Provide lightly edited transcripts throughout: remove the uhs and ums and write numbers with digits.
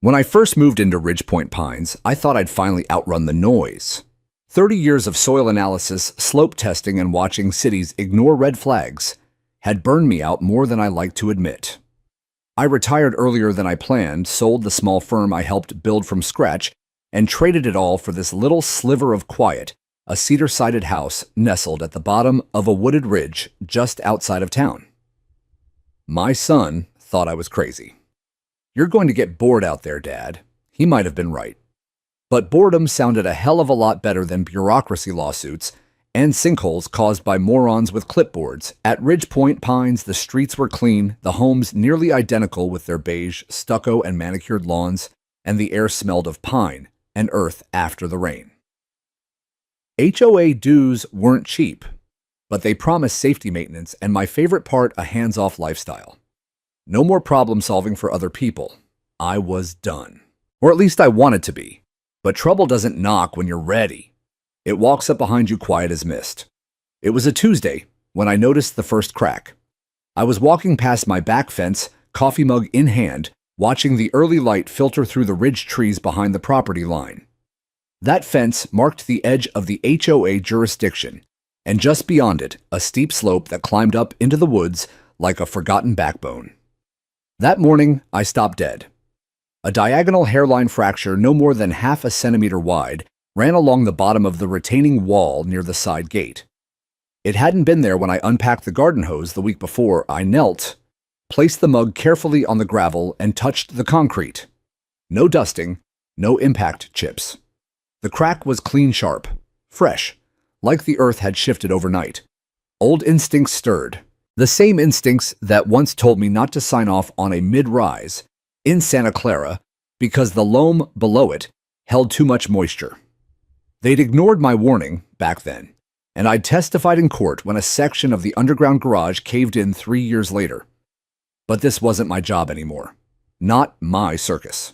When I first moved into Ridgepoint Pines, I thought I'd finally outrun the noise. 30 years of soil analysis, slope testing, and watching cities ignore red flags had burned me out more than I like to admit. I retired earlier than I planned, sold the small firm I helped build from scratch, and traded it all for this little sliver of quiet, a cedar-sided house nestled at the bottom of a wooded ridge just outside of town. My son thought I was crazy. "You're going to get bored out there, Dad." He might have been right. But boredom sounded a hell of a lot better than bureaucracy lawsuits and sinkholes caused by morons with clipboards. At Ridgepoint Pines, the streets were clean, the homes nearly identical with their beige, stucco, and manicured lawns, and the air smelled of pine and earth after the rain. HOA dues weren't cheap, but they promised safety maintenance and, my favorite part, a hands-off lifestyle. No more problem solving for other people. I was done. Or at least I wanted to be. But trouble doesn't knock when you're ready. It walks up behind you quiet as mist. It was a Tuesday when I noticed the first crack. I was walking past my back fence, coffee mug in hand, watching the early light filter through the ridge trees behind the property line. That fence marked the edge of the HOA jurisdiction, and just beyond it, a steep slope that climbed up into the woods like a forgotten backbone. That morning, I stopped dead. A diagonal hairline fracture no more than half a centimeter wide ran along the bottom of the retaining wall near the side gate. It hadn't been there when I unpacked the garden hose the week before. I knelt, placed the mug carefully on the gravel, and touched the concrete. No dusting, no impact chips. The crack was clean sharp, fresh, like the earth had shifted overnight. Old instincts stirred. The same instincts that once told me not to sign off on a mid-rise in Santa Clara because the loam below it held too much moisture. They'd ignored my warning back then, and I'd testified in court when a section of the underground garage caved in 3 years later. But this wasn't my job anymore. Not my circus.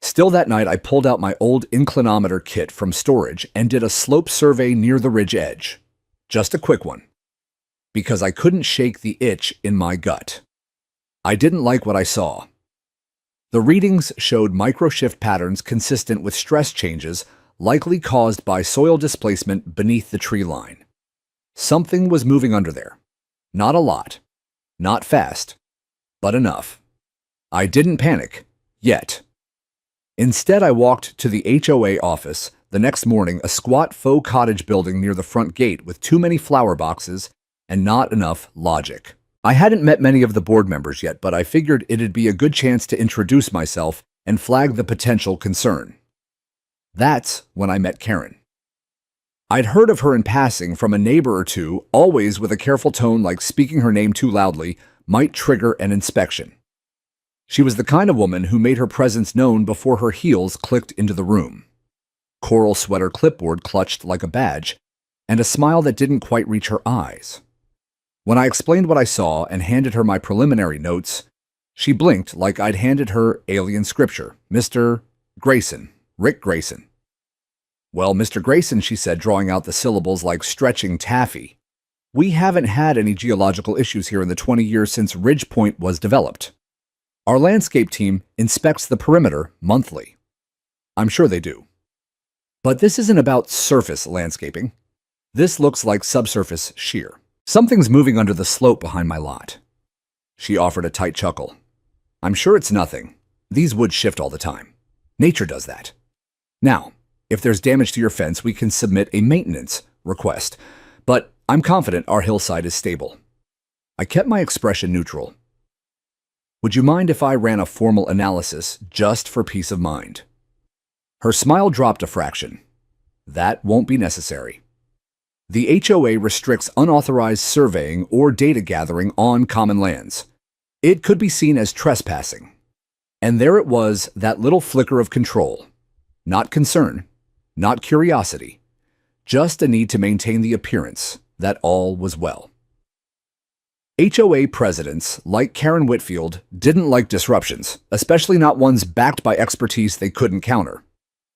Still that night, I pulled out my old inclinometer kit from storage and did a slope survey near the ridge edge. Just a quick one. Because I couldn't shake the itch in my gut. I didn't like what I saw. The readings showed micro-shift patterns consistent with stress changes likely caused by soil displacement beneath the tree line. Something was moving under there. Not a lot. Not fast. But enough. I didn't panic. Yet. Instead, I walked to the HOA office the next morning, a squat faux cottage building near the front gate with too many flower boxes and not enough logic. I hadn't met many of the board members yet, but I figured it'd be a good chance to introduce myself and flag the potential concern. That's when I met Karen. I'd heard of her in passing from a neighbor or two, always with a careful tone like speaking her name too loudly might trigger an inspection. She was the kind of woman who made her presence known before her heels clicked into the room. Coral sweater clipboard clutched like a badge, and a smile that didn't quite reach her eyes. When I explained what I saw and handed her my preliminary notes, she blinked like I'd handed her alien scripture. "Mr. Grayson, Rick Grayson." "Well, Mr. Grayson," she said, drawing out the syllables like stretching taffy, "we haven't had any geological issues here in the 20 years since Ridgepoint was developed. Our landscape team inspects the perimeter monthly." I'm sure they do. But this isn't about surface landscaping. This looks like subsurface shear. Something's moving under the slope behind my lot. She offered a tight chuckle. "I'm sure it's nothing. These woods shift all the time. Nature does that. Now, if there's damage to your fence, we can submit a maintenance request, but I'm confident our hillside is stable." I kept my expression neutral. "Would you mind if I ran a formal analysis just for peace of mind?" Her smile dropped a fraction. "That won't be necessary. The HOA restricts unauthorized surveying or data gathering on common lands. It could be seen as trespassing." And there it was, that little flicker of control. Not concern, not curiosity, just a need to maintain the appearance that all was well. HOA presidents, like Karen Whitfield, didn't like disruptions, especially not ones backed by expertise they couldn't counter.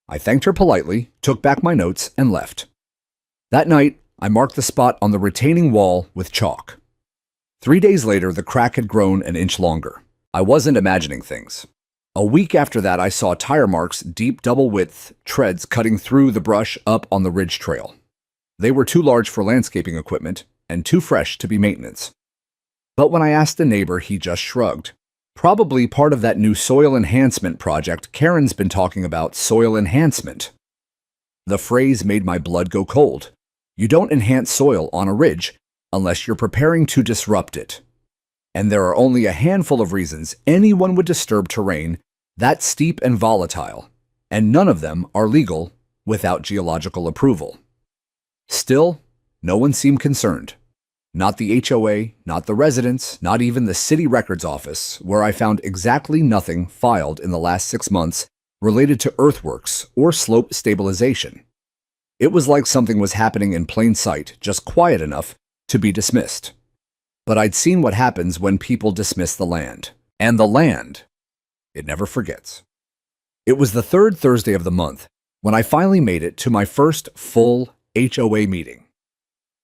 I thanked her politely, took back my notes, and left. That night, I marked the spot on the retaining wall with chalk. 3 days later, the crack had grown an inch longer. I wasn't imagining things. A week after that, I saw tire marks, deep double-width treads cutting through the brush up on the ridge trail. They were too large for landscaping equipment and too fresh to be maintenance. But when I asked a neighbor, he just shrugged. Probably part of that new soil enhancement project Karen's been talking about, soil enhancement. The phrase made my blood go cold. You don't enhance soil on a ridge unless you're preparing to disrupt it. And there are only a handful of reasons anyone would disturb terrain that steep and volatile, and none of them are legal without geological approval. Still, no one seemed concerned. Not the HOA, not the residents, not even the city records office, where I found exactly nothing filed in the last 6 months related to earthworks or slope stabilization. It was like something was happening in plain sight, just quiet enough to be dismissed. But I'd seen what happens when people dismiss the land. And the land, it never forgets. It was the third Thursday of the month when I finally made it to my first full HOA meeting.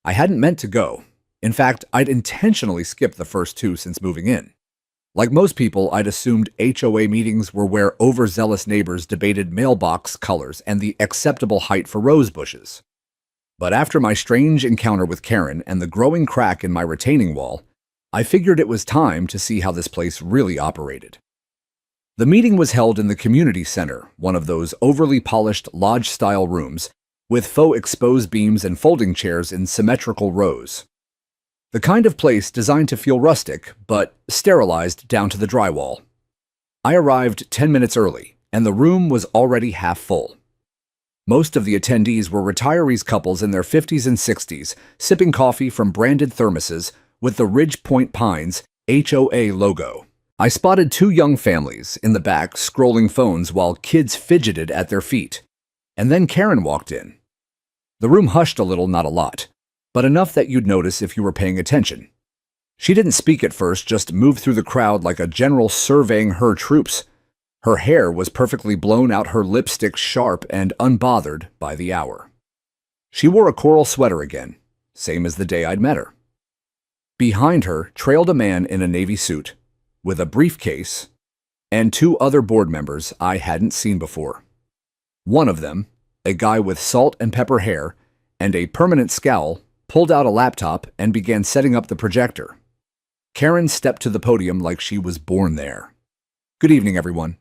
I hadn't meant to go. In fact, I'd intentionally skipped the first 2 since moving in. Like most people, I'd assumed HOA meetings were where overzealous neighbors debated mailbox colors and the acceptable height for rose bushes. But after my strange encounter with Karen and the growing crack in my retaining wall, I figured it was time to see how this place really operated. The meeting was held in the community center, one of those overly polished lodge-style rooms with faux exposed beams and folding chairs in symmetrical rows. The kind of place designed to feel rustic, but sterilized down to the drywall. I arrived 10 minutes early, and the room was already half full. Most of the attendees were retirees couples in their 50s and 60s, sipping coffee from branded thermoses with the Ridge Point Pines HOA logo. I spotted 2 young families in the back scrolling phones while kids fidgeted at their feet. And then Karen walked in. The room hushed a little, not a lot, but enough that you'd notice if you were paying attention. She didn't speak at first, just moved through the crowd like a general surveying her troops. Her hair was perfectly blown out, her lipstick sharp and unbothered by the hour. She wore a coral sweater again, same as the day I'd met her. Behind her trailed a man in a navy suit, with a briefcase, and 2 other board members I hadn't seen before. One of them, a guy with salt and pepper hair and a permanent scowl, pulled out a laptop and began setting up the projector. Karen stepped to the podium like she was born there. Good evening, everyone.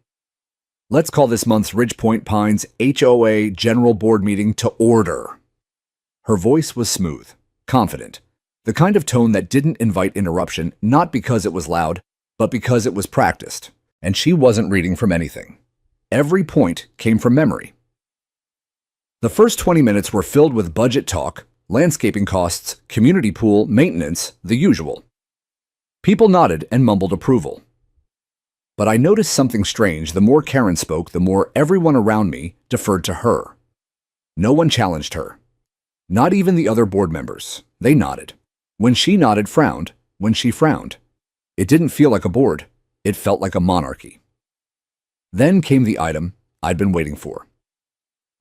Let's call this month's Ridge Point Pines HOA General Board meeting to order. Her voice was smooth, confident, the kind of tone that didn't invite interruption, not because it was loud, but because it was practiced, and she wasn't reading from anything. Every point came from memory. The first 20 minutes were filled with budget talk, landscaping costs, community pool, maintenance, the usual. People nodded and mumbled approval. But I noticed something strange. The more Karen spoke, the more everyone around me deferred to her. No one challenged her. Not even the other board members. They nodded. When she nodded, frowned. When she frowned. It didn't feel like a board. It felt like a monarchy. Then came the item I'd been waiting for.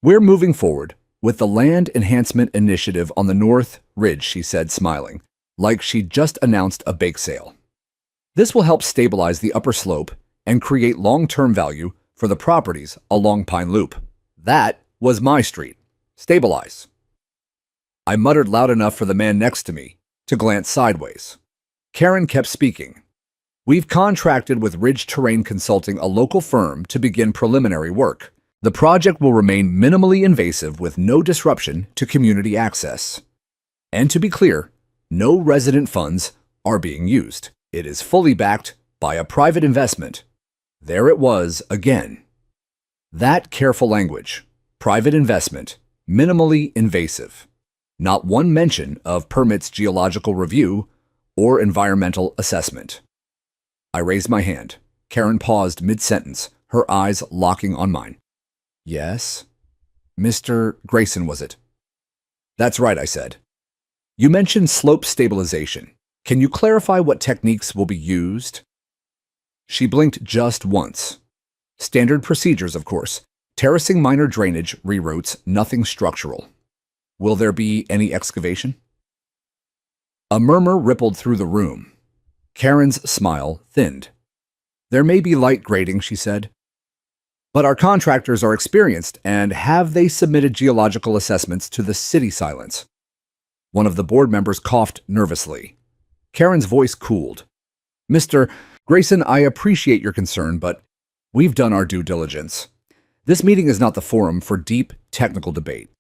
We're moving forward with the Land Enhancement Initiative on the North Ridge, she said, smiling, like she'd just announced a bake sale. This will help stabilize the upper slope and create long-term value for the properties along Pine Loop. That was my street. Stabilize. I muttered loud enough for the man next to me to glance sideways. Karen kept speaking. We've contracted with Ridge Terrain Consulting, a local firm, to begin preliminary work. The project will remain minimally invasive with no disruption to community access. And to be clear, no resident funds are being used. It is fully backed by a private investment. There it was again. That careful language, private investment, minimally invasive. Not one mention of permits, geological review, or environmental assessment. I raised my hand. Karen paused mid-sentence, her eyes locking on mine. Yes? Mr. Grayson, was it? That's right, I said. You mentioned slope stabilization. Can you clarify what techniques will be used? She blinked just once. Standard procedures, of course. Terracing, minor drainage, reroutes, nothing structural. Will there be any excavation? A murmur rippled through the room. Karen's smile thinned. There may be light grading, she said, But our contractors are experienced, and have they submitted geological assessments to the city silence? One of the board members coughed nervously. Karen's voice cooled. Mr. Grayson, I appreciate your concern, but we've done our due diligence. This meeting is not the forum for deep, technical debate.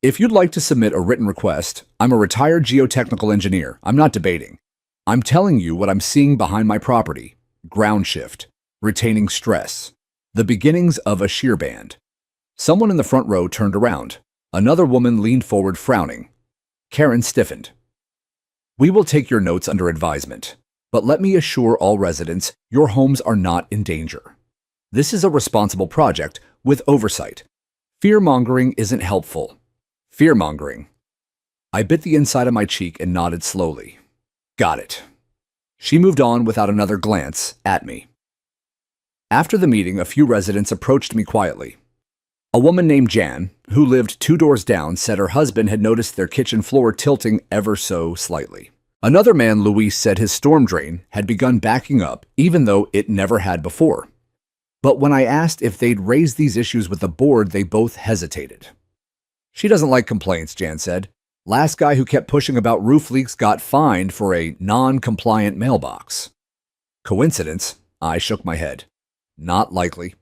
If you'd like to submit a written request, I'm a retired geotechnical engineer. I'm not debating. I'm telling you what I'm seeing behind my property. Ground shift, retaining stress, the beginnings of a shear band. Someone in the front row turned around. Another woman leaned forward, frowning. Karen stiffened. We will take your notes under advisement, but let me assure all residents your homes are not in danger. This is a responsible project with oversight. Fear-mongering isn't helpful. Fear-mongering. I bit the inside of my cheek and nodded slowly. Got it. She moved on without another glance at me. After the meeting, a few residents approached me quietly. A woman named Jan, who lived 2 doors down, said her husband had noticed their kitchen floor tilting ever so slightly. Another man, Luis, said his storm drain had begun backing up, even though it never had before. But when I asked if they'd raised these issues with the board, they both hesitated. She doesn't like complaints, Jan said. Last guy who kept pushing about roof leaks got fined for a non-compliant mailbox. Coincidence? I shook my head. Not likely.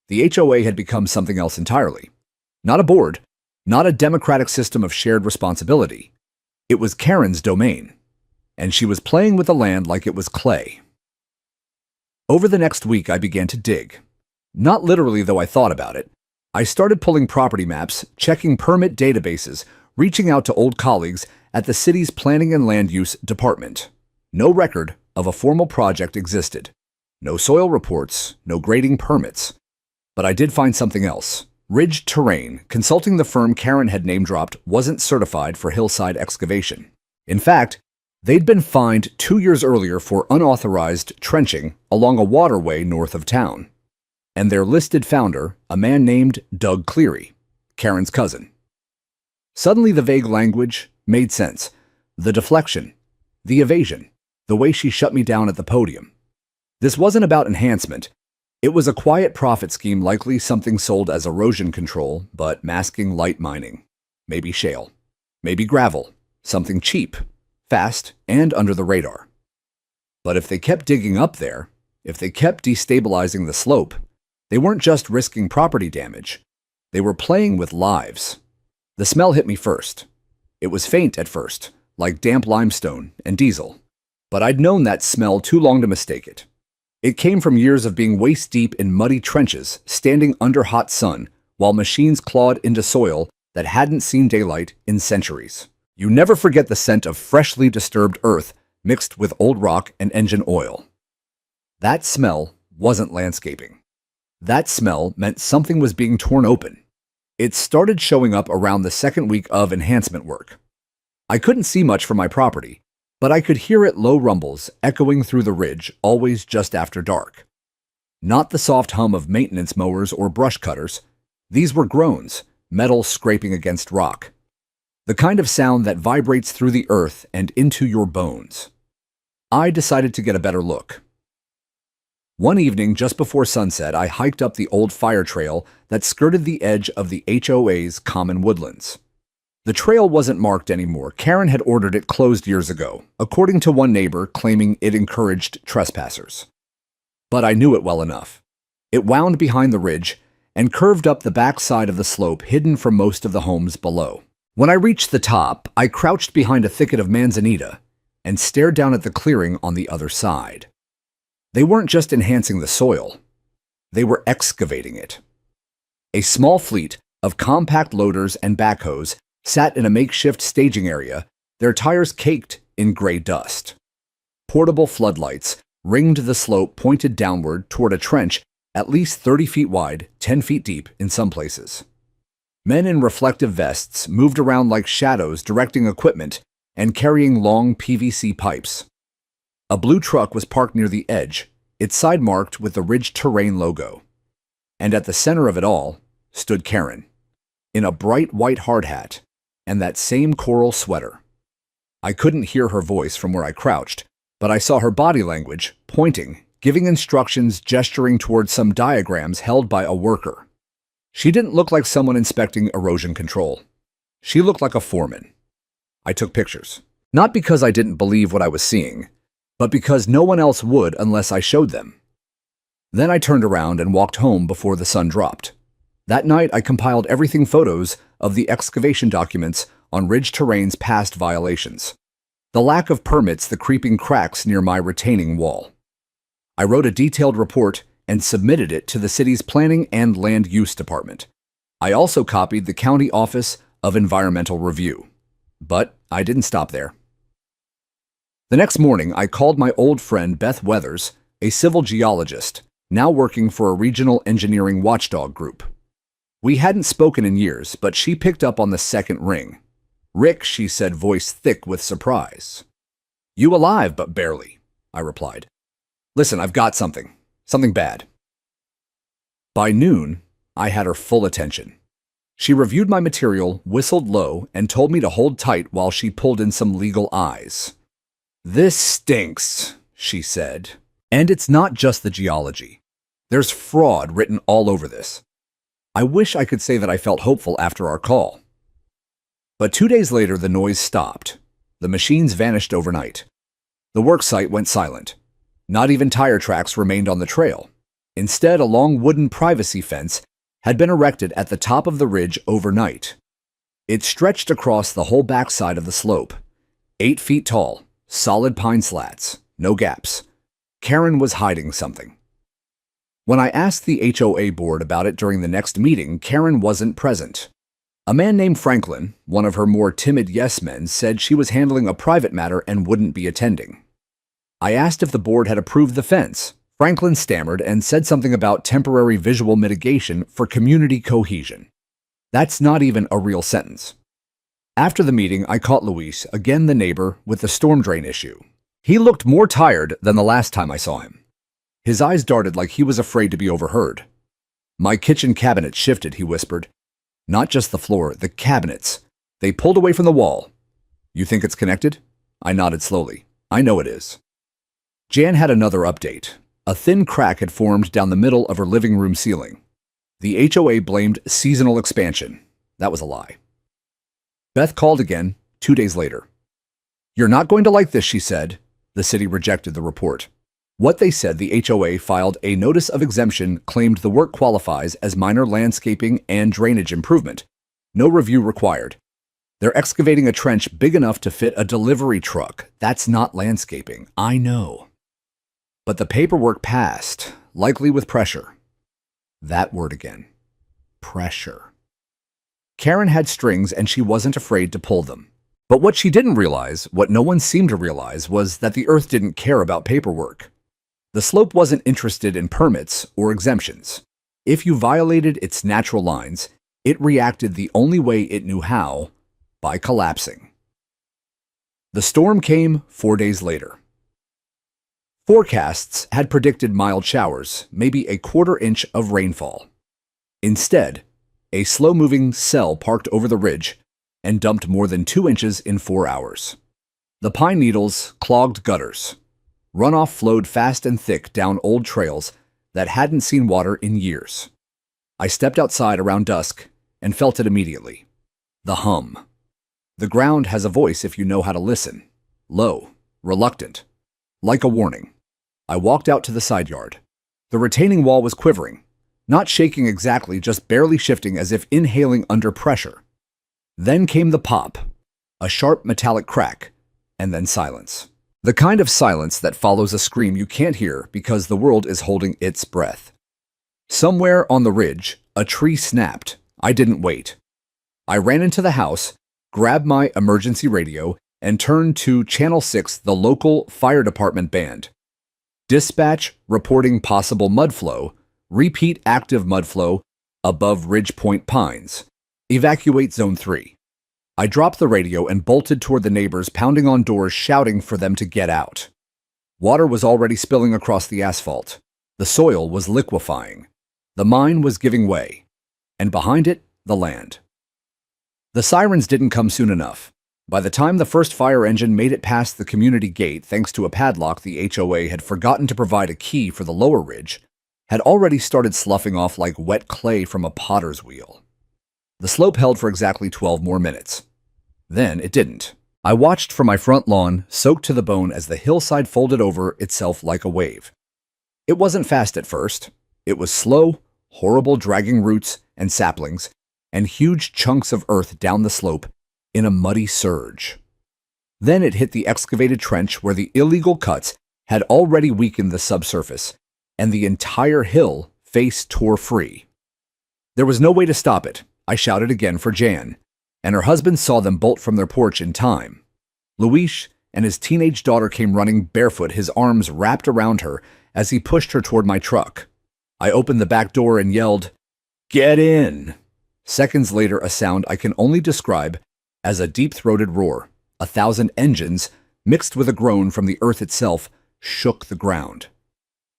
The HOA had become something else entirely. Not a board, not a democratic system of shared responsibility. It was Karen's domain, and she was playing with the land like it was clay. Over the next week, I began to dig. Not literally, though I thought about it. I started pulling property maps, checking permit databases, reaching out to old colleagues at the city's Planning and Land Use Department. No record of a formal project existed. No soil reports, no grading permits. But I did find something else. Ridge Terrain, consulting the firm Karen had name-dropped, wasn't certified for hillside excavation. In fact, they'd been fined 2 years earlier for unauthorized trenching along a waterway north of town. And their listed founder, a man named Doug Cleary, Karen's cousin. Suddenly the vague language made sense. The deflection, the evasion, the way she shut me down at the podium. This wasn't about enhancement. It was a quiet profit scheme, likely something sold as erosion control, but masking light mining. Maybe shale, maybe gravel, something cheap, fast, and under the radar. But if they kept digging up there, if they kept destabilizing the slope, they weren't just risking property damage. They were playing with lives. The smell hit me first. It was faint at first, like damp limestone and diesel. But I'd known that smell too long to mistake it. It came from years of being waist-deep in muddy trenches, standing under hot sun, while machines clawed into soil that hadn't seen daylight in centuries. You never forget the scent of freshly disturbed earth mixed with old rock and engine oil. That smell wasn't landscaping. That smell meant something was being torn open. It started showing up around the second week of enhancement work. I couldn't see much from my property, but I could hear it low rumbles echoing through the ridge, always just after dark. Not the soft hum of maintenance mowers or brush cutters. These were groans, metal scraping against rock. The kind of sound that vibrates through the earth and into your bones. I decided to get a better look. One evening, just before sunset, I hiked up the old fire trail that skirted the edge of the HOA's common woodlands. The trail wasn't marked anymore. Karen had ordered it closed years ago, according to one neighbor claiming it encouraged trespassers. But I knew it well enough. It wound behind the ridge and curved up the back side of the slope, hidden from most of the homes below. When I reached the top, I crouched behind a thicket of manzanita and stared down at the clearing on the other side. They weren't just enhancing the soil. They were excavating it. A small fleet of compact loaders and backhoes sat in a makeshift staging area, their tires caked in gray dust. Portable floodlights ringed the slope, pointed downward toward a trench at least 30 feet wide, 10 feet deep in some places. Men in reflective vests moved around like shadows, directing equipment and carrying long PVC pipes. A blue truck was parked near the edge, its side marked with the Ridge Terrain logo. And at the center of it all stood Karen, in a bright white hard hat and that same coral sweater. I couldn't hear her voice from where I crouched, but I saw her body language, pointing giving instructions, gesturing towards some diagrams held by a worker. She didn't look like someone inspecting erosion control. She looked like a foreman. I took pictures. Not because I didn't believe what I was seeing, but because no one else would unless I showed them. Then I turned around and walked home before the sun dropped. That night, I compiled everything photos of the excavation documents on ridge terrain's past violations. The lack of permits, the creeping cracks near my retaining wall. I wrote a detailed report and submitted it to the city's Planning and Land Use Department. I also copied the County Office of Environmental Review. But I didn't stop there. The next morning, I called my old friend Beth Weathers, a civil geologist, now working for a regional engineering watchdog group. We hadn't spoken in years, but she picked up on the second ring. "Rick," she said, voice thick with surprise. "You alive, but barely," I replied. "Listen, I've got something bad." By noon, I had her full attention. She reviewed my material, whistled low, and told me to hold tight while she pulled in some legal eyes. "This stinks," she said. "And it's not just the geology. There's fraud written all over this." I wish I could say that I felt hopeful after our call. But 2 days later, the noise stopped. The machines vanished overnight. The work site went silent. Not even tire tracks remained on the trail. Instead, a long wooden privacy fence had been erected at the top of the ridge overnight. It stretched across the whole backside of the slope. 8 feet tall, solid pine slats, no gaps. Karen was hiding something. When I asked the HOA board about it during the next meeting, Karen wasn't present. A man named Franklin, one of her more timid yes-men, said she was handling a private matter and wouldn't be attending. I asked if the board had approved the fence. Franklin stammered and said something about temporary visual mitigation for community cohesion. That's not even a real sentence. After the meeting, I caught Luis, again the neighbor, with the storm drain issue. He looked more tired than the last time I saw him. His eyes darted like he was afraid to be overheard. "My kitchen cabinet shifted," he whispered. "Not just the floor, the cabinets. They pulled away from the wall." "You think it's connected?" I nodded slowly. "I know it is." Jan had another update. A thin crack had formed down the middle of her living room ceiling. The HOA blamed seasonal expansion. That was a lie. Beth called again 2 days later. "You're not going to like this," she said. The city rejected the report. What they said, the HOA filed a notice of exemption, claimed the work qualifies as minor landscaping and drainage improvement. No review required. They're excavating a trench big enough to fit a delivery truck. That's not landscaping. I know. But the paperwork passed, likely with pressure. That word again. Pressure. Karen had strings and she wasn't afraid to pull them. But what she didn't realize, what no one seemed to realize, was that the earth didn't care about paperwork. The slope wasn't interested in permits or exemptions. If you violated its natural lines, it reacted the only way it knew how, by collapsing. The storm came 4 days later. Forecasts had predicted mild showers, maybe a 1/4 inch of rainfall. Instead, a slow-moving cell parked over the ridge and dumped more than 2 inches in 4 hours. The pine needles clogged gutters. Runoff flowed fast and thick down old trails that hadn't seen water in years. I stepped outside around dusk and felt it immediately. The hum. The ground has a voice if you know how to listen. Low, reluctant, like a warning. I walked out to the side yard. The retaining wall was quivering, not shaking exactly, just barely shifting as if inhaling under pressure. Then came the pop, a sharp metallic crack, and then silence. The kind of silence that follows a scream you can't hear because the world is holding its breath. Somewhere on the ridge, a tree snapped. I didn't wait. I ran into the house, grabbed my emergency radio, and turned to Channel 6, the local fire department band. Dispatch reporting possible mud flow, repeat active mud flow above Ridge Point Pines. Evacuate Zone 3. I dropped the radio and bolted toward the neighbors, pounding on doors, shouting for them to get out. Water was already spilling across the asphalt. The soil was liquefying. The mine was giving way. And behind it, the land. The sirens didn't come soon enough. By the time the first fire engine made it past the community gate thanks to a padlock the HOA had forgotten to provide a key for the lower ridge, had already started sloughing off like wet clay from a potter's wheel. The slope held for exactly 12 more minutes. Then it didn't. I watched from my front lawn, soaked to the bone as the hillside folded over itself like a wave. It wasn't fast at first. It was slow, horrible dragging roots and saplings, and huge chunks of earth down the slope in a muddy surge. Then it hit the excavated trench where the illegal cuts had already weakened the subsurface, and the entire hill face tore free. There was no way to stop it. I shouted again for Jan, and her husband saw them bolt from their porch in time. Luis and his teenage daughter came running barefoot, his arms wrapped around her as he pushed her toward my truck. I opened the back door and yelled, "Get in!" Seconds later, a sound I can only describe as a deep-throated roar. 1,000 engines, mixed with a groan from the earth itself, shook the ground.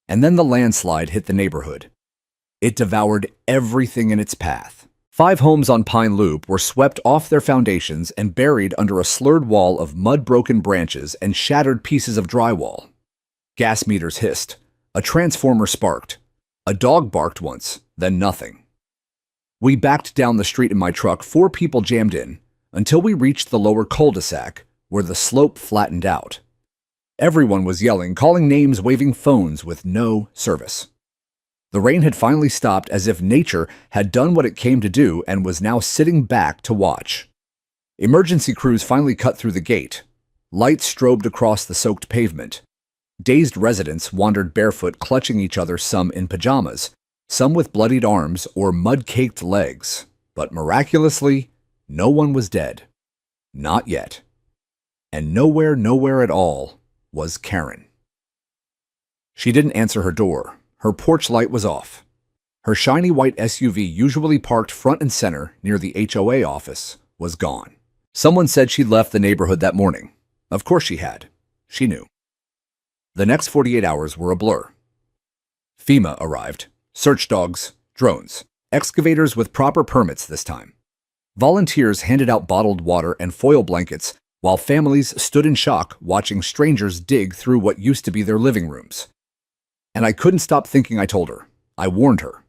And then the landslide hit the neighborhood. It devoured everything in its path. 5 homes on Pine Loop were swept off their foundations and buried under a slurred wall of mud-broken branches and shattered pieces of drywall. Gas meters hissed. A transformer sparked. A dog barked once, then nothing. We backed down the street in my truck, 4 people jammed in, until we reached the lower cul-de-sac, where the slope flattened out. Everyone was yelling, calling names, waving phones with no service. The rain had finally stopped, as if nature had done what it came to do and was now sitting back to watch. Emergency crews finally cut through the gate. Lights strobed across the soaked pavement. Dazed residents wandered barefoot, clutching each other, some in pajamas, some with bloodied arms or mud-caked legs. But miraculously, no one was dead. Not yet. And nowhere at all was Karen. She didn't answer her door. Her porch light was off. Her shiny white SUV, usually parked front and center near the HOA office, was gone. Someone said she'd left the neighborhood that morning. Of course she had. She knew. The next 48 hours were a blur. FEMA arrived. Search dogs, drones, excavators with proper permits this time. Volunteers handed out bottled water and foil blankets while families stood in shock watching strangers dig through what used to be their living rooms. And I couldn't stop thinking. I told her. I warned her.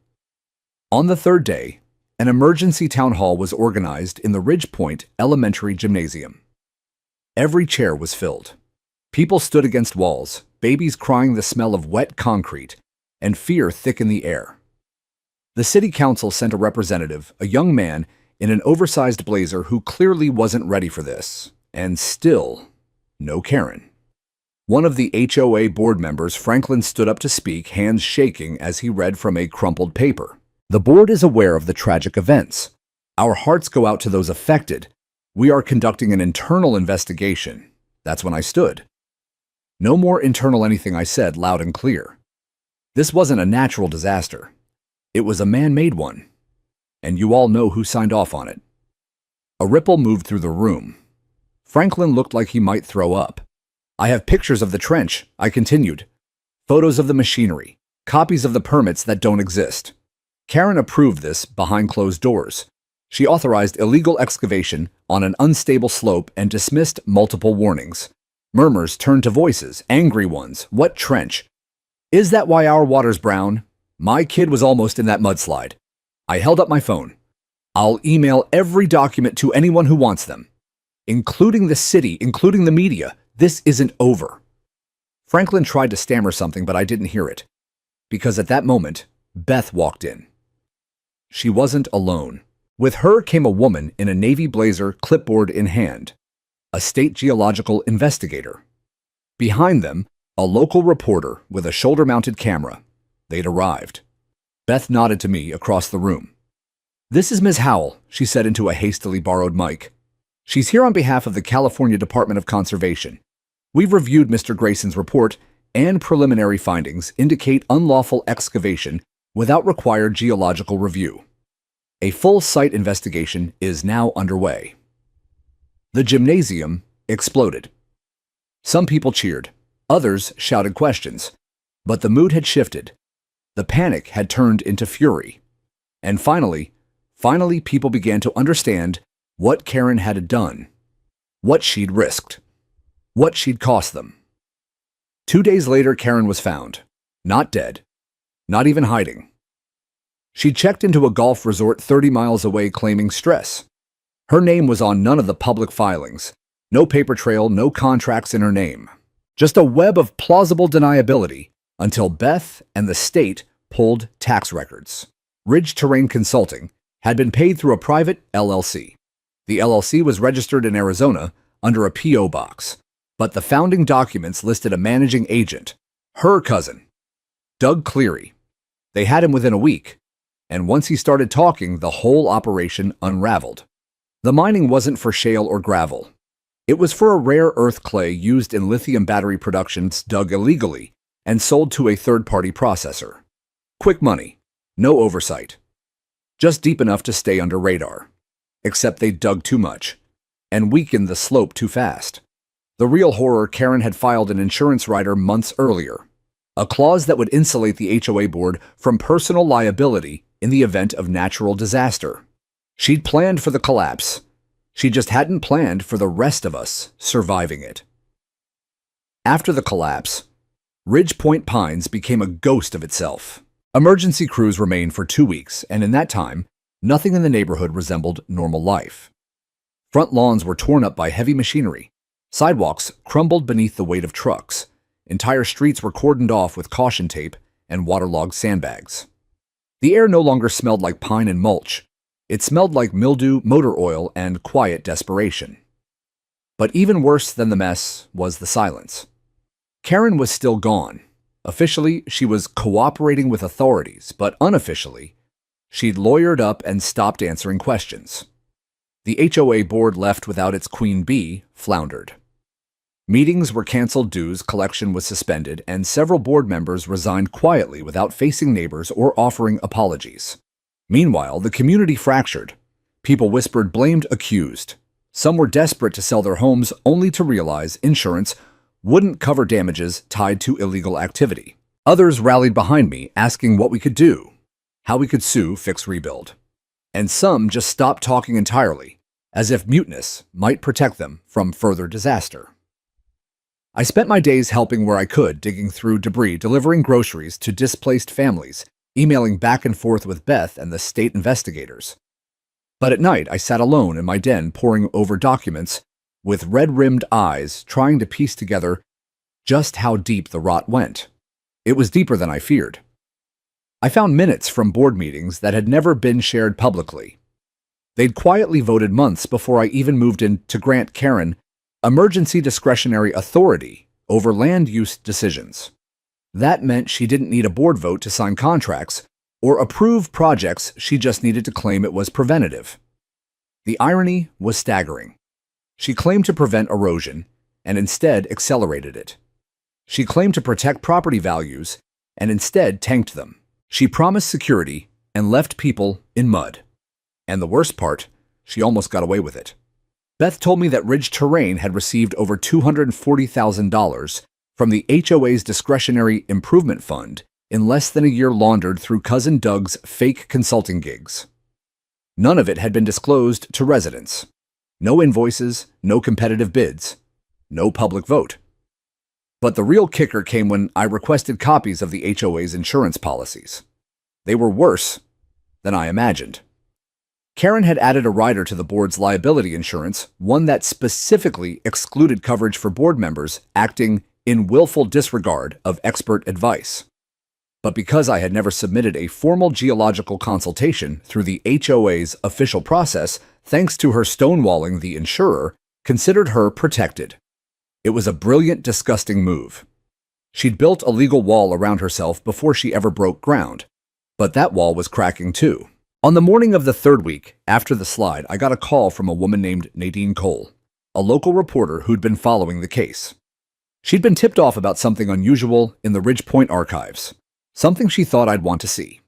On the 3rd day, an emergency town hall was organized in the Ridge Point Elementary Gymnasium. Every chair was filled. People stood against walls, babies crying, the smell of wet concrete, and fear thick in the air. The city council sent a representative, a young man in an oversized blazer who clearly wasn't ready for this. And still, no Karen. One of the HOA board members, Franklin, stood up to speak, hands shaking as he read from a crumpled paper. The board is aware of the tragic events. Our hearts go out to those affected. We are conducting an internal investigation. That's when I stood. No more internal anything, I said loud and clear. This wasn't a natural disaster. It was a man-made one. And you all know who signed off on it. A ripple moved through the room. Franklin looked like he might throw up. I have pictures of the trench, I continued. Photos of the machinery. Copies of the permits that don't exist. Karen approved this behind closed doors. She authorized illegal excavation on an unstable slope and dismissed multiple warnings. Murmurs turned to voices, angry ones. What trench? Is that why our water's brown? My kid was almost in that mudslide. I held up my phone. I'll email every document to anyone who wants them. Including the city, including the media. This isn't over. Franklin tried to stammer something, but I didn't hear it. Because at that moment, Beth walked in. She wasn't alone. With her came a woman in a navy blazer, clipboard in hand. A state geological investigator. Behind them, a local reporter with a shoulder-mounted camera. They'd arrived. Beth nodded to me across the room. "This is Ms. Howell," she said into a hastily borrowed mic. "She's here on behalf of the California Department of Conservation. We've reviewed Mr. Grayson's report, and preliminary findings indicate unlawful excavation without required geological review. A full site investigation is now underway." The gymnasium exploded. Some people cheered. Others shouted questions. But the mood had shifted. The panic had turned into fury. And finally, people began to understand what Karen had done. what she'd risked, what she'd cost them. 2 days later, Karen was found. Not dead. Not even hiding. She checked into a golf resort 30 miles away claiming stress. Her name was on none of the public filings. No paper trail, no contracts in her name. Just a web of plausible deniability until Beth and the state pulled tax records. Ridge Terrain Consulting had been paid through a private LLC. The LLC was registered in Arizona under a P.O. box, but the founding documents listed a managing agent, her cousin, Doug Cleary. They had him within a week, and once he started talking, the whole operation unraveled. The mining wasn't for shale or gravel. It was for a rare earth clay used in lithium battery productions dug illegally and sold to a third-party processor. Quick money, no oversight. Just deep enough to stay under radar. Except they dug too much and weakened the slope too fast. The real horror, Karen had filed an insurance rider months earlier, a clause that would insulate the HOA board from personal liability in the event of natural disaster. She'd planned for the collapse. She just hadn't planned for the rest of us surviving it. After the collapse, Ridge Point Pines became a ghost of itself. Emergency crews remained for 2 weeks, and in that time, nothing in the neighborhood resembled normal life. Front lawns were torn up by heavy machinery. Sidewalks crumbled beneath the weight of trucks. Entire streets were cordoned off with caution tape and waterlogged sandbags. The air no longer smelled like pine and mulch. It smelled like mildew, motor oil, and quiet desperation. But even worse than the mess was the silence. Karen was still gone. Officially, she was cooperating with authorities, but unofficially, she'd lawyered up and stopped answering questions. The HOA board, left without its queen bee, floundered. Meetings were canceled, dues collection was suspended, and several board members resigned quietly without facing neighbors or offering apologies. Meanwhile, the community fractured. People whispered, blamed, accused. Some were desperate to sell their homes only to realize insurance wouldn't cover damages tied to illegal activity. Others rallied behind me, asking what we could do, how we could sue, fix, rebuild. And some just stopped talking entirely, as if muteness might protect them from further disaster. I spent my days helping where I could, digging through debris, delivering groceries to displaced families, emailing back and forth with Beth and the state investigators. But at night, I sat alone in my den, poring over documents with red-rimmed eyes, trying to piece together just how deep the rot went. It was deeper than I feared. I found minutes from board meetings that had never been shared publicly. They'd quietly voted months before I even moved in to grant Karen emergency discretionary authority over land use decisions. That meant she didn't need a board vote to sign contracts or approve projects, she just needed to claim it was preventative. The irony was staggering. She claimed to prevent erosion and instead accelerated it. She claimed to protect property values and instead tanked them. She promised security and left people in mud. And the worst part, she almost got away with it. Beth told me that Ridge Terrain had received over $240,000 from the HOA's Discretionary Improvement Fund in less than a year, laundered through Cousin Doug's fake consulting gigs. None of it had been disclosed to residents. No invoices, no competitive bids, no public vote. But the real kicker came when I requested copies of the HOA's insurance policies. They were worse than I imagined. Karen had added a rider to the board's liability insurance, one that specifically excluded coverage for board members acting in willful disregard of expert advice. But because I had never submitted a formal geological consultation through the HOA's official process, thanks to her stonewalling, the insurer considered her protected. It was a brilliant, disgusting move. She'd built a legal wall around herself before she ever broke ground, but that wall was cracking too. On the morning of the third week after the slide, I got a call from a woman named Nadine Cole, a local reporter who'd been following the case. She'd been tipped off about something unusual in the Ridge Point archives, something she thought I'd want to see.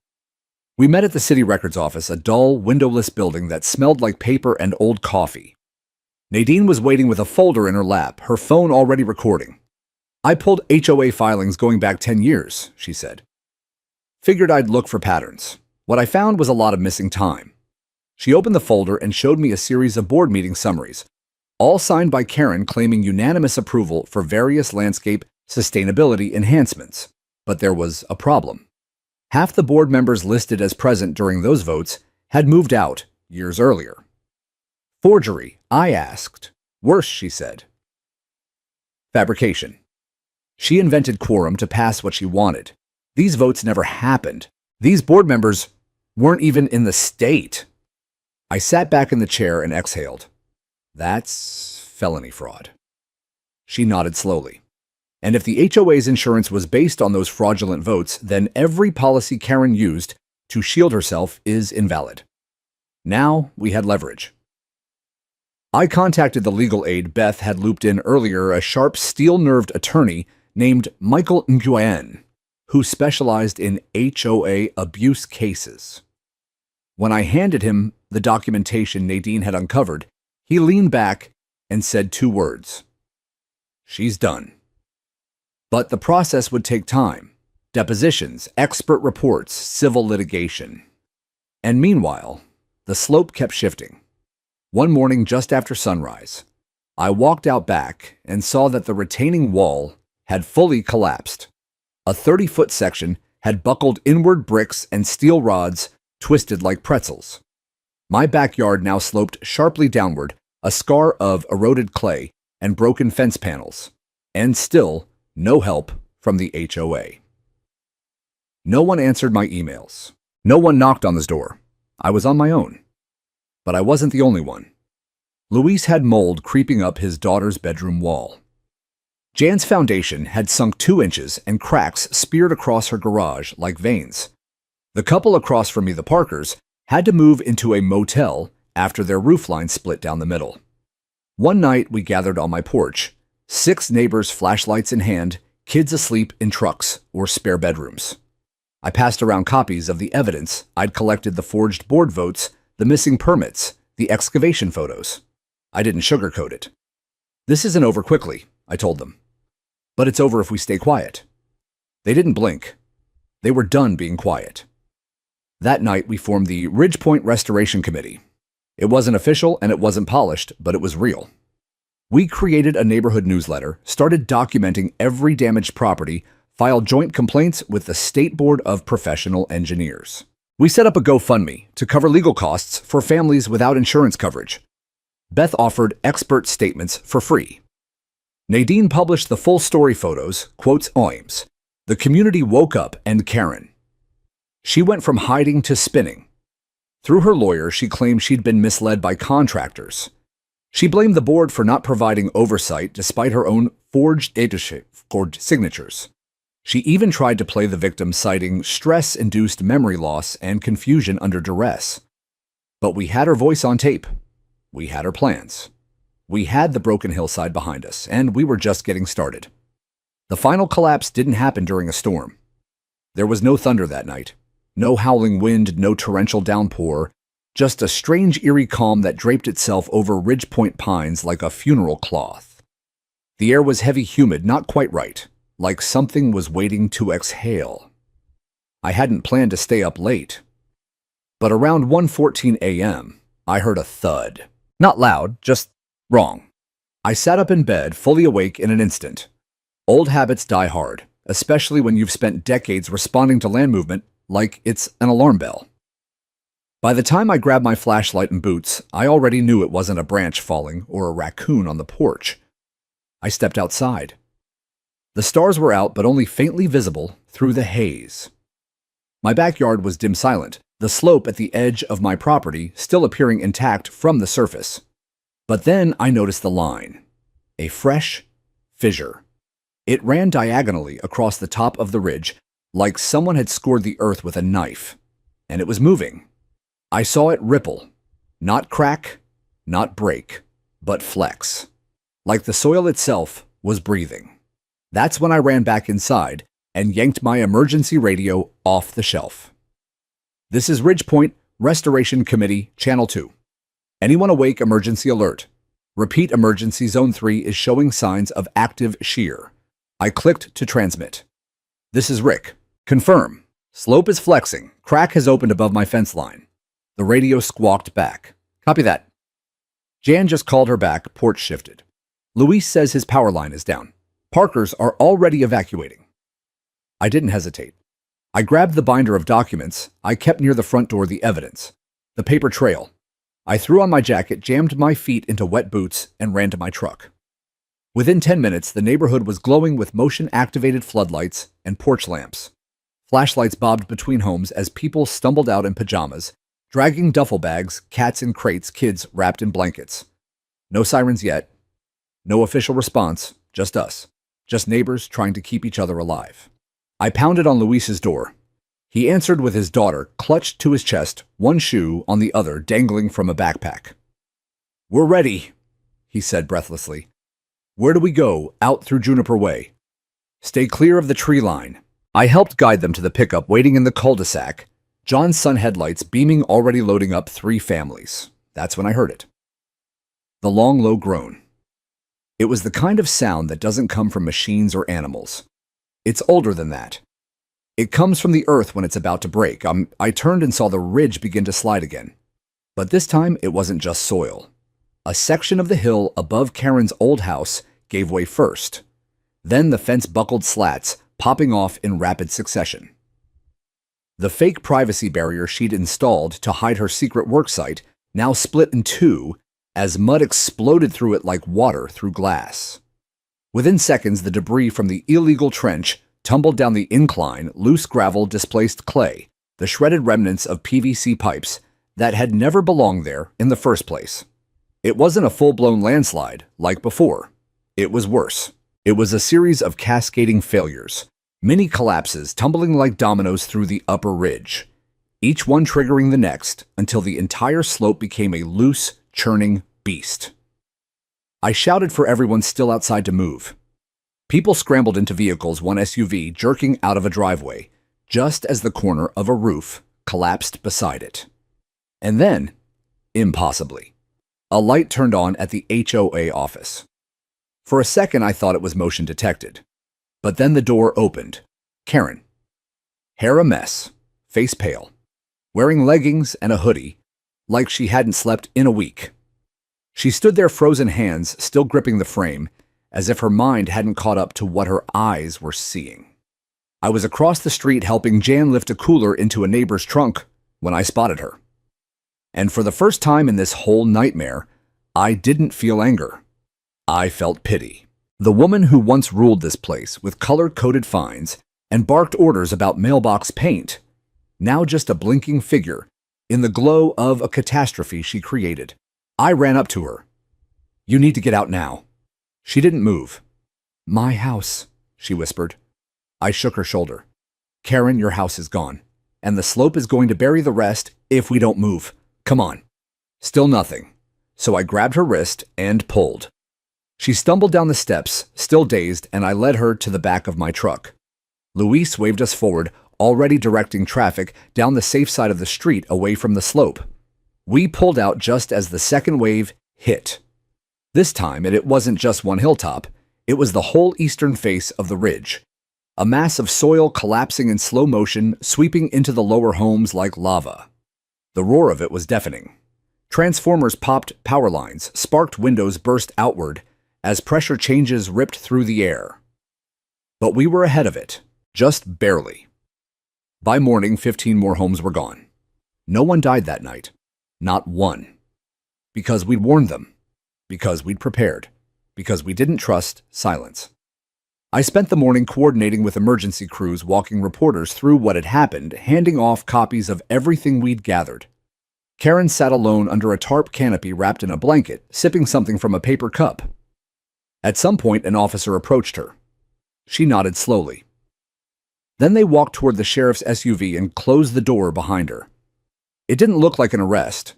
We met at the city records office, a dull, windowless building that smelled like paper and old coffee. Nadine was waiting with a folder in her lap, her phone already recording. I pulled HOA filings going back 10 years, she said. Figured I'd look for patterns. What I found was a lot of missing time. She opened the folder and showed me a series of board meeting summaries, all signed by Karen claiming unanimous approval for various landscape sustainability enhancements. But there was a problem. Half the board members listed as present during those votes had moved out years earlier. Forgery, I asked. Worse, she said. Fabrication. She invented quorum to pass what she wanted. These votes never happened. These board members weren't even in the state. I sat back in the chair and exhaled. That's felony fraud. She nodded slowly. And if the HOA's insurance was based on those fraudulent votes, then every policy Karen used to shield herself is invalid. Now we had leverage. I contacted the legal aid Beth had looped in earlier, a sharp, steel-nerved attorney named Michael Nguyen, who specialized in HOA abuse cases. When I handed him the documentation Nadine had uncovered, he leaned back and said 2 words. She's done. But the process would take time. Depositions, expert reports, civil litigation. And meanwhile, the slope kept shifting. One morning just after sunrise, I walked out back and saw that the retaining wall had fully collapsed. A 30-foot section had buckled inward bricks and steel rods twisted like pretzels. My backyard now sloped sharply downward, a scar of eroded clay and broken fence panels, and still no help from the HOA. No one answered my emails. No one knocked on this door. I was on my own. But I wasn't the only one. Luis had mold creeping up his daughter's bedroom wall. Jan's foundation had sunk 2 inches and cracks speared across her garage like veins. The couple across from me, the Parkers, had to move into a motel after their roofline split down the middle. One night we gathered on my porch, 6 neighbors, flashlights in hand, kids asleep in trucks or spare bedrooms. I passed around copies of the evidence I'd collected: the forged board votes, the missing permits, the excavation photos. I didn't sugarcoat it. This isn't over quickly, I told them. But it's over if we stay quiet. They didn't blink. They were done being quiet. That night we formed the Ridgepoint Restoration Committee. It wasn't official and it wasn't polished, but it was real. We created a neighborhood newsletter, started documenting every damaged property, filed joint complaints with the State Board of Professional Engineers. We set up a GoFundMe to cover legal costs for families without insurance coverage. Beth offered expert statements for free. Nadine published the full story photos, quotes OIMS. The community woke up and Karen. She went from hiding to spinning. Through her lawyer, she claimed she'd been misled by contractors. She blamed the board for not providing oversight despite her own forged signatures. She even tried to play the victim, citing stress-induced memory loss and confusion under duress. But we had her voice on tape. We had her plans. We had the broken hillside behind us, and we were just getting started. The final collapse didn't happen during a storm. There was no thunder that night. No howling wind, no torrential downpour, just a strange, eerie calm that draped itself over Ridgepoint pines like a funeral cloth. The air was heavy, humid, not quite right, like something was waiting to exhale. I hadn't planned to stay up late. But around 1:14 a.m., I heard a thud. Not loud, just wrong. I sat up in bed, fully awake in an instant. Old habits die hard, especially when you've spent decades responding to land movement like it's an alarm bell. By the time I grabbed my flashlight and boots, I already knew it wasn't a branch falling or a raccoon on the porch. I stepped outside. The stars were out, but only faintly visible through the haze. My backyard was dim silent, the slope at the edge of my property still appearing intact from the surface. But then I noticed the line, a fresh fissure. It ran diagonally across the top of the ridge, like someone had scored the earth with a knife, and it was moving. I saw it ripple, not crack, not break, but flex, like the soil itself was breathing. That's when I ran back inside and yanked my emergency radio off the shelf. This is Ridgepoint Restoration Committee, Channel 2. Anyone awake, emergency alert. Repeat, emergency zone 3 is showing signs of active shear. I clicked to transmit. This is Rick. Confirm. Slope is flexing. Crack has opened above my fence line. The radio squawked back. Copy that. Jan just called her back, porch shifted. Luis says his power line is down. Parkers are already evacuating. I didn't hesitate. I grabbed the binder of documents. I kept near the front door the evidence, the paper trail. I threw on my jacket, jammed my feet into wet boots, and ran to my truck. Within 10 minutes, the neighborhood was glowing with motion-activated floodlights and porch lamps. Flashlights bobbed between homes as people stumbled out in pajamas, dragging duffel bags, cats in crates, kids wrapped in blankets. No sirens yet. No official response, just us. Just neighbors trying to keep each other alive. I pounded on Luis's door. He answered with his daughter clutched to his chest, one shoe on the other dangling from a backpack. "We're ready," he said breathlessly. "Where do we go? Out through Juniper Way. Stay clear of the tree line." I helped guide them to the pickup waiting in the cul-de-sac, John's sun headlights beaming, already loading up 3 families. That's when I heard it. The long, low groan. It was the kind of sound that doesn't come from machines or animals. It's older than that. It comes from the earth when it's about to break. I turned and saw the ridge begin to slide again. But this time, it wasn't just soil. A section of the hill above Karen's old house gave way first. Then the fence buckled slats, popping off in rapid succession. The fake privacy barrier she'd installed to hide her secret worksite now split in two as mud exploded through it like water through glass. Within seconds, the debris from the illegal trench tumbled down the incline, loose gravel displaced clay, the shredded remnants of PVC pipes that had never belonged there in the first place. It wasn't a full-blown landslide like before. It was worse. It was a series of cascading failures, mini collapses tumbling like dominoes through the upper ridge, each one triggering the next until the entire slope became a loose, churning beast. I shouted for everyone still outside to move. People scrambled into vehicles, one SUV jerking out of a driveway, just as the corner of a roof collapsed beside it. And then, impossibly, a light turned on at the HOA office. For a second, I thought it was motion detected. But then the door opened. Karen. Hair a mess, face pale, wearing leggings and a hoodie, like she hadn't slept in a week. She stood there, frozen hands still gripping the frame, as if her mind hadn't caught up to what her eyes were seeing. I was across the street helping Jan lift a cooler into a neighbor's trunk when I spotted her. And for the first time in this whole nightmare, I didn't feel anger. I felt pity. The woman who once ruled this place with color-coded fines and barked orders about mailbox paint, now just a blinking figure in the glow of a catastrophe she created. I ran up to her. "You need to get out now." She didn't move. "My house," she whispered. I shook her shoulder. "Karen, your house is gone, and the slope is going to bury the rest if we don't move. Come on." Still nothing, so I grabbed her wrist and pulled. She stumbled down the steps, still dazed, and I led her to the back of my truck. Luis waved us forward, already directing traffic down the safe side of the street away from the slope. We pulled out just as the second wave hit. This time, it wasn't just one hilltop. It was the whole eastern face of the ridge. A mass of soil collapsing in slow motion, sweeping into the lower homes like lava. The roar of it was deafening. Transformers popped power lines, sparked windows burst outward, as pressure changes ripped through the air. But we were ahead of it, just barely. By morning, 15 more homes were gone. No one died that night. Not one. Because we'd warned them. Because we'd prepared. Because we didn't trust silence. I spent the morning coordinating with emergency crews, walking reporters through what had happened, handing off copies of everything we'd gathered. Karen sat alone under a tarp canopy wrapped in a blanket, sipping something from a paper cup. At some point, an officer approached her. She nodded slowly. Then they walked toward the sheriff's SUV and closed the door behind her. It didn't look like an arrest,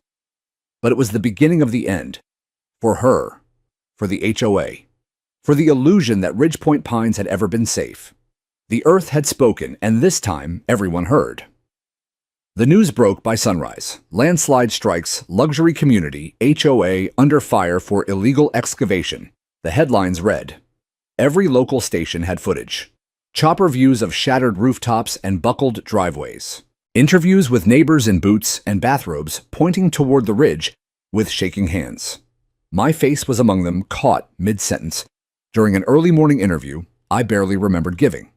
but it was the beginning of the end. For her, for the HOA, for the illusion that Ridgepoint Pines had ever been safe. The earth had spoken, and this time everyone heard. The news broke by sunrise. Landslide strikes, luxury community, HOA under fire for illegal excavation. The headlines read. Every local station had footage. Chopper views of shattered rooftops and buckled driveways. Interviews with neighbors in boots and bathrobes pointing toward the ridge with shaking hands. My face was among them, caught mid-sentence during an early morning interview I barely remembered giving.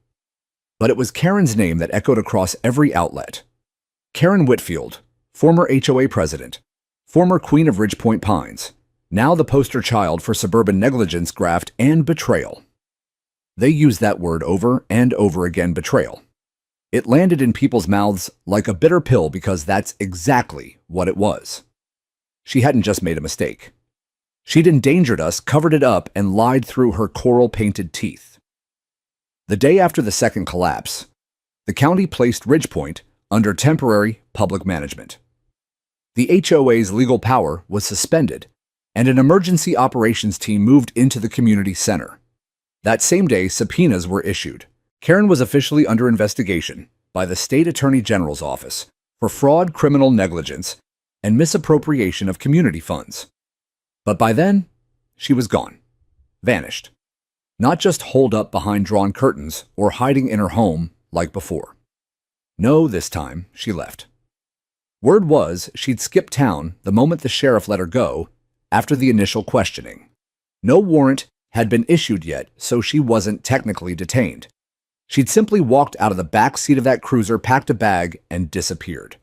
But it was Karen's name that echoed across every outlet. Karen Whitfield, former HOA president, former queen of Ridgepoint Pines, now the poster child for suburban negligence, graft, and betrayal. They used that word over and over again, betrayal. It landed in people's mouths like a bitter pill because that's exactly what it was. She hadn't just made a mistake. She'd endangered us, covered it up, and lied through her coral-painted teeth. The day after the second collapse, the county placed Ridgepoint under temporary public management. The HOA's legal power was suspended, and an emergency operations team moved into the community center. That same day, subpoenas were issued. Karen was officially under investigation by the State Attorney General's office for fraud, criminal negligence, and misappropriation of community funds. But by then, she was gone, vanished. Not just holed up behind drawn curtains or hiding in her home like before. No, this time she left. Word was she'd skipped town the moment the sheriff let her go after the initial questioning. No warrant had been issued yet, so she wasn't technically detained. She'd simply walked out of the back seat of that cruiser, packed a bag, and disappeared.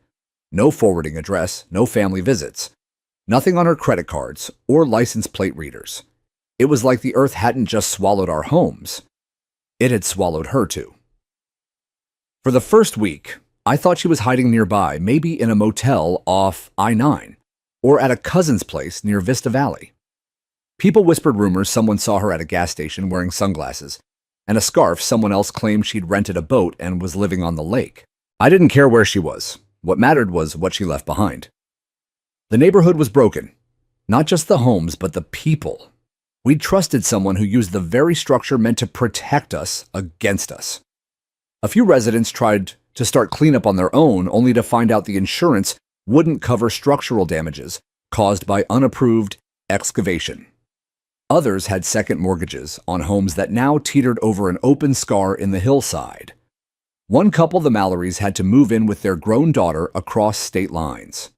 No forwarding address, no family visits. Nothing on her credit cards or license plate readers. It was like the earth hadn't just swallowed our homes. It had swallowed her too. For the first week, I thought she was hiding nearby, maybe in a motel off I-9, or at a cousin's place near Vista Valley. People whispered rumors someone saw her at a gas station wearing sunglasses, and a scarf someone else claimed she'd rented a boat and was living on the lake. I didn't care where she was. What mattered was what she left behind. The neighborhood was broken. Not just the homes, but the people. We'd trusted someone who used the very structure meant to protect us against us. A few residents tried to start cleanup on their own, only to find out the insurance wouldn't cover structural damages caused by unapproved excavation. Others had second mortgages on homes that now teetered over an open scar in the hillside. One couple, the Mallorys, had to move in with their grown daughter across state lines.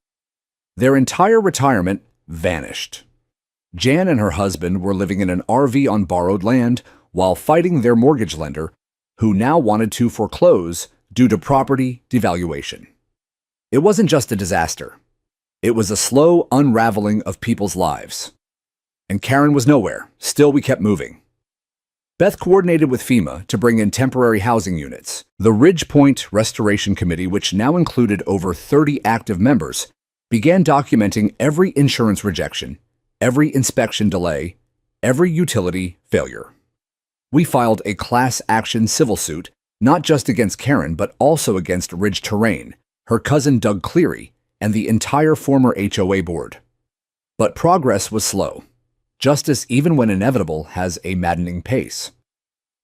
Their entire retirement vanished. Jan and her husband were living in an RV on borrowed land while fighting their mortgage lender, who now wanted to foreclose due to property devaluation. It wasn't just a disaster. It was a slow unraveling of people's lives. And Karen was nowhere. Still, we kept moving. Beth coordinated with FEMA to bring in temporary housing units. The Ridgepoint Restoration Committee, which now included over 30 active members, began documenting every insurance rejection, every inspection delay, every utility failure. We filed a class action civil suit, not just against Karen, but also against Ridge Terrain, her cousin Doug Cleary, and the entire former HOA board. But progress was slow. Justice, even when inevitable, has a maddening pace.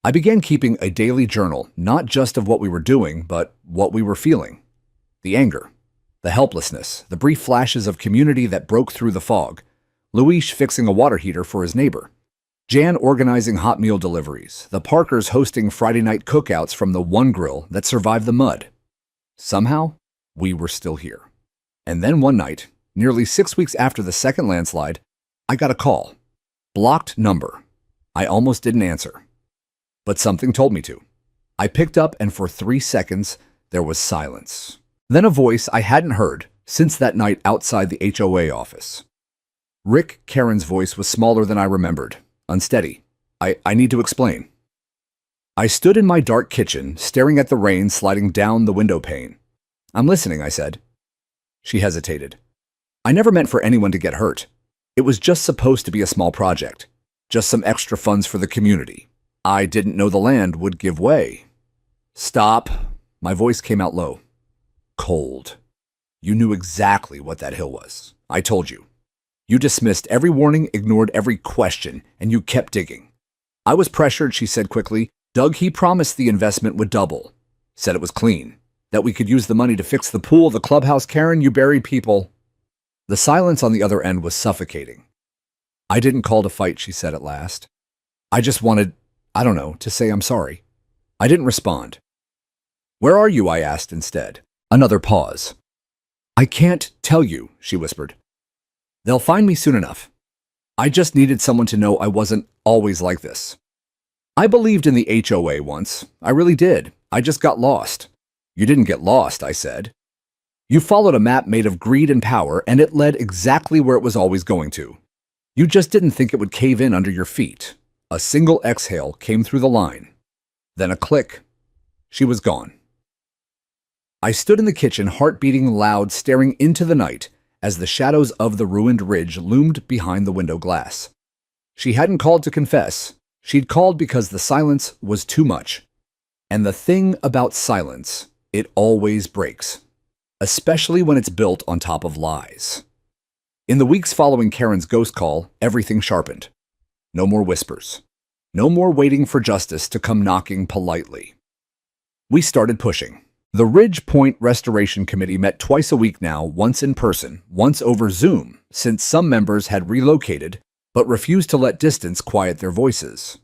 I began keeping a daily journal, not just of what we were doing, but what we were feeling. The anger, the helplessness, the brief flashes of community that broke through the fog. Luis fixing a water heater for his neighbor. Jan organizing hot meal deliveries. The Parkers hosting Friday night cookouts from the one grill that survived the mud. Somehow, we were still here. And then one night, nearly 6 weeks after the second landslide, I got a call. Blocked number. I almost didn't answer. But something told me to. I picked up, and for 3 seconds, there was silence. Then a voice I hadn't heard since that night outside the HOA office. Rick, Karen's voice, was smaller than I remembered. Unsteady. I need to explain. I stood in my dark kitchen, staring at the rain sliding down the window pane. I'm listening, I said. She hesitated. I never meant for anyone to get hurt. It was just supposed to be a small project. Just some extra funds for the community. I didn't know the land would give way. Stop. My voice came out low. Cold. You knew exactly what that hill was. I told you. You dismissed every warning, ignored every question, and you kept digging. I was pressured, she said quickly. Doug, he promised the investment would double. Said it was clean. That we could use the money to fix the pool, the clubhouse. Karen, you buried people. The silence on the other end was suffocating. I didn't call to fight, she said at last. I just wanted, to say I'm sorry. I didn't respond. Where are you? I asked instead. Another pause. I can't tell you, she whispered. They'll find me soon enough. I just needed someone to know I wasn't always like this. I believed in the HOA once. I really did. I just got lost. You didn't get lost, I said. You followed a map made of greed and power, and it led exactly where it was always going to. You just didn't think it would cave in under your feet. A single exhale came through the line. Then a click. She was gone. I stood in the kitchen, heart beating loud, staring into the night as the shadows of the ruined ridge loomed behind the window glass. She hadn't called to confess. She'd called because the silence was too much. And the thing about silence, it always breaks, especially when it's built on top of lies. In the weeks following Karen's ghost call, everything sharpened. No more whispers. No more waiting for justice to come knocking politely. We started pushing. The Ridge Point Restoration Committee met twice a week now, once in person, once over Zoom, since some members had relocated but refused to let distance quiet their voices.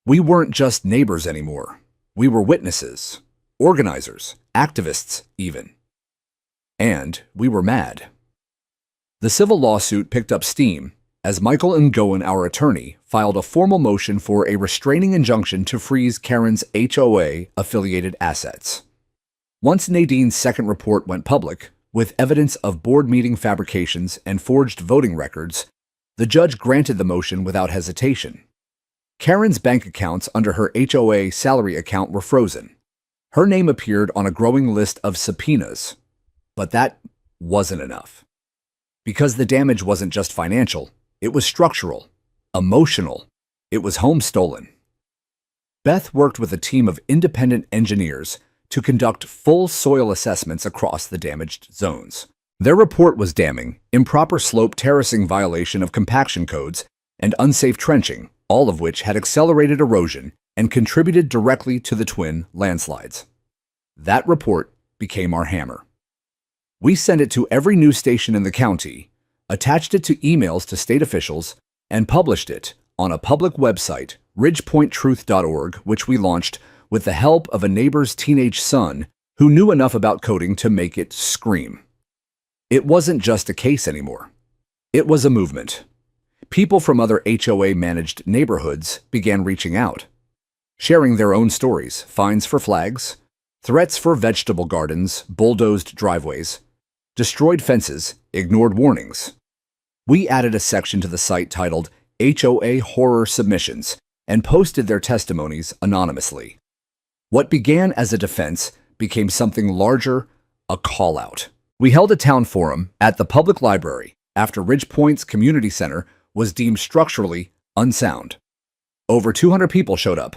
We weren't just neighbors anymore. We were witnesses, organizers, activists even. And we were mad. The civil lawsuit picked up steam as Michael Ngowen, our attorney, filed a formal motion for a restraining injunction to freeze Karen's HOA-affiliated assets. Once Nadine's second report went public, with evidence of board meeting fabrications and forged voting records, the judge granted the motion without hesitation. Karen's bank accounts under her HOA salary account were frozen. Her name appeared on a growing list of subpoenas, but that wasn't enough. Because the damage wasn't just financial, it was structural, emotional, it was home stolen. Beth worked with a team of independent engineers to conduct full soil assessments across the damaged zones. Their report was damning: improper slope terracing, violation of compaction codes, and unsafe trenching, all of which had accelerated erosion and contributed directly to the twin landslides. That report became our hammer. We sent it to every news station in the county, attached it to emails to state officials, and published it on a public website, ridgepointtruth.org, which we launched with the help of a neighbor's teenage son who knew enough about coding to make it scream. It wasn't just a case anymore. It was a movement. People from other HOA-managed neighborhoods began reaching out, sharing their own stories: fines for flags, threats for vegetable gardens, bulldozed driveways, destroyed fences, ignored warnings. We added a section to the site titled HOA Horror Submissions and posted their testimonies anonymously. What began as a defense became something larger, a call-out. We held a town forum at the public library after Ridge Point's community center was deemed structurally unsound. Over 200 people showed up.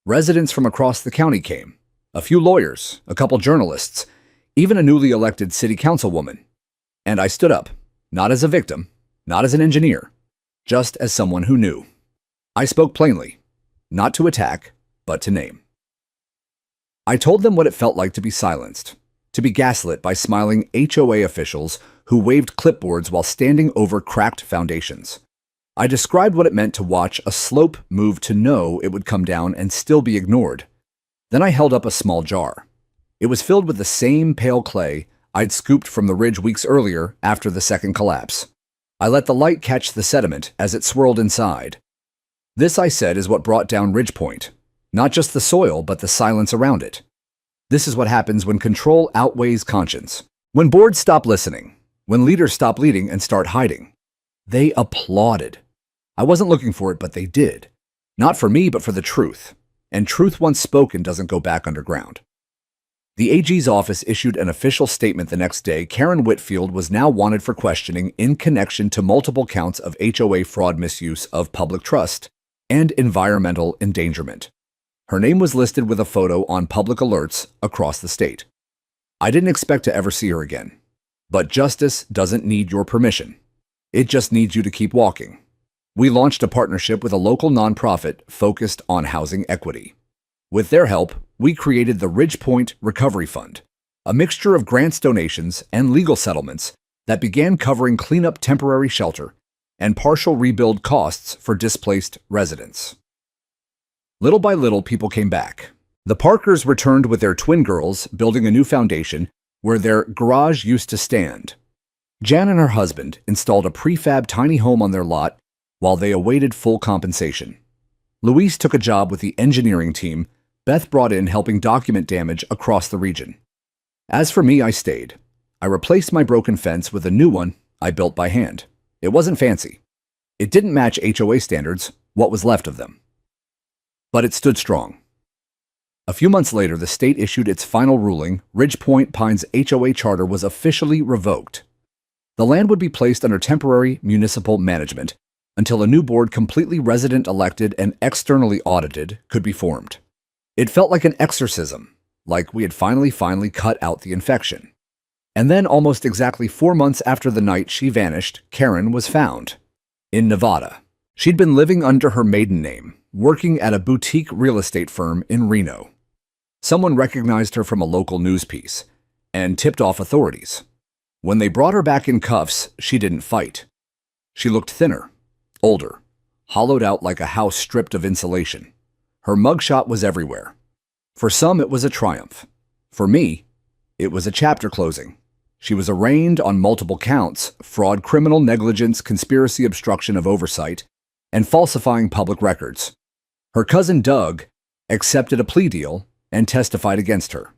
Residents from across the county came. A few lawyers, a couple journalists, even a newly elected city councilwoman. And I stood up, not as a victim, not as an engineer, just as someone who knew. I spoke plainly, not to attack, but to name. I told them what it felt like to be silenced, to be gaslit by smiling HOA officials who waved clipboards while standing over cracked foundations. I described what it meant to watch a slope move, to know it would come down and still be ignored. Then I held up a small jar. It was filled with the same pale clay I'd scooped from the ridge weeks earlier after the second collapse. I let the light catch the sediment as it swirled inside. This, I said, is what brought down Ridge Point. Not just the soil, but the silence around it. This is what happens when control outweighs conscience. When boards stop listening. When leaders stop leading and start hiding. They applauded. I wasn't looking for it, but they did. Not for me, but for the truth. And truth once spoken doesn't go back underground. The AG's office issued an official statement the next day. Karen Whitfield was now wanted for questioning in connection to multiple counts of HOA fraud, misuse of public trust, and environmental endangerment. Her name was listed with a photo on public alerts across the state. I didn't expect to ever see her again. But justice doesn't need your permission. It just needs you to keep walking. We launched a partnership with a local nonprofit focused on housing equity. With their help, we created the Ridge Point Recovery Fund, a mixture of grants, donations, and legal settlements that began covering cleanup, temporary shelter, and partial rebuild costs for displaced residents. Little by little, people came back. The Parkers returned with their twin girls, building a new foundation where their garage used to stand. Jan and her husband installed a prefab tiny home on their lot while they awaited full compensation. Luis took a job with the engineering team Beth brought in helping document damage across the region. As for me, I stayed. I replaced my broken fence with a new one I built by hand. It wasn't fancy. It didn't match HOA standards, what was left of them. But it stood strong. A few months later, the state issued its final ruling. Ridgepoint Pines' HOA charter was officially revoked. The land would be placed under temporary municipal management until a new board, completely resident-elected and externally audited, could be formed. It felt like an exorcism, like we had finally cut out the infection. And then, almost exactly 4 months after the night she vanished, Karen was found. In Nevada. She'd been living under her maiden name, working at a boutique real estate firm in Reno. Someone recognized her from a local news piece and tipped off authorities. When they brought her back in cuffs, she didn't fight. She looked thinner, older, hollowed out like a house stripped of insulation. Her mugshot was everywhere. For some, it was a triumph. For me, it was a chapter closing. She was arraigned on multiple counts: fraud, criminal negligence, conspiracy, obstruction of oversight, and falsifying public records. Her cousin Doug accepted a plea deal and testified against her.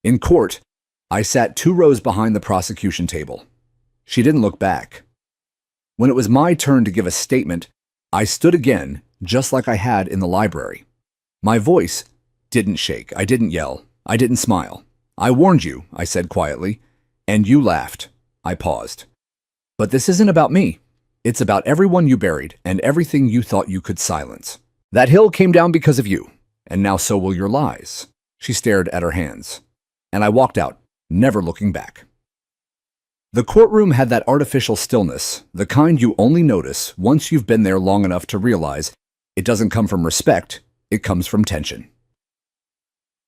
In court, I sat 2 rows behind the prosecution table. She didn't look back. When it was my turn to give a statement, I stood again, just like I had in the library. My voice didn't shake. I didn't yell. I didn't smile. I warned you, I said quietly, and you laughed. I paused. But this isn't about me. It's about everyone you buried and everything you thought you could silence. That hill came down because of you, and now so will your lies. She stared at her hands, and I walked out, never looking back. The courtroom had that artificial stillness, the kind you only notice once you've been there long enough to realize it doesn't come from respect, it comes from tension.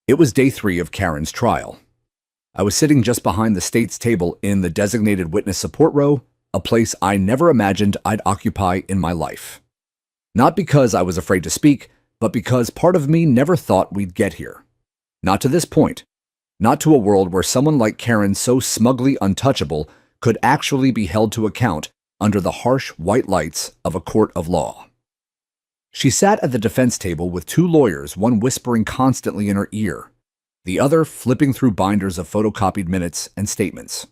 It was day 3 of Karen's trial. I was sitting just behind the state's table in the designated witness support row, a place I never imagined I'd occupy in my life. Not because I was afraid to speak, but because part of me never thought we'd get here. Not to this point. Not to a world where someone like Karen, so smugly untouchable, could actually be held to account under the harsh white lights of a court of law. She sat at the defense table with 2 lawyers, one whispering constantly in her ear, the other flipping through binders of photocopied minutes and statements.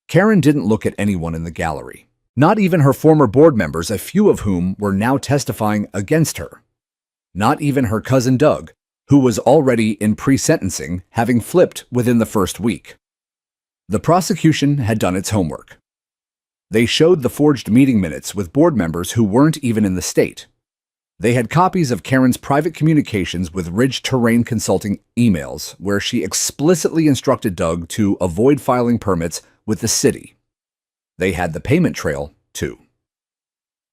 Karen didn't look at anyone in the gallery, not even her former board members, a few of whom were now testifying against her. Not even her cousin Doug, who was already in pre-sentencing, having flipped within the first week. The prosecution had done its homework. They showed the forged meeting minutes with board members who weren't even in the state. They had copies of Karen's private communications with Ridge Terrain Consulting emails, where she explicitly instructed Doug to avoid filing permits with the city. They had the payment trail, too.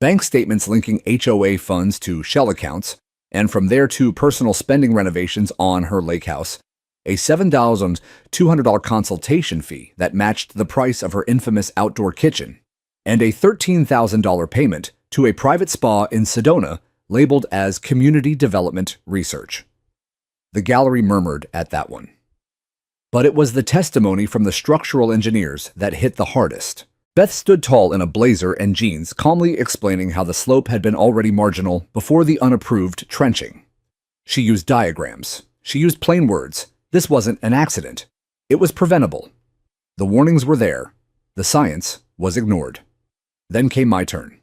Bank statements linking HOA funds to shell accounts, and from there to personal spending renovations on her lake house, a $7,200 consultation fee that matched the price of her infamous outdoor kitchen, and a $13,000 payment to a private spa in Sedona labeled as Community Development Research. The gallery murmured at that one. But it was the testimony from the structural engineers that hit the hardest. Beth stood tall in a blazer and jeans, calmly explaining how the slope had been already marginal before the unapproved trenching. She used diagrams. She used plain words. This wasn't an accident. It was preventable. The warnings were there. The science was ignored. Then came my turn.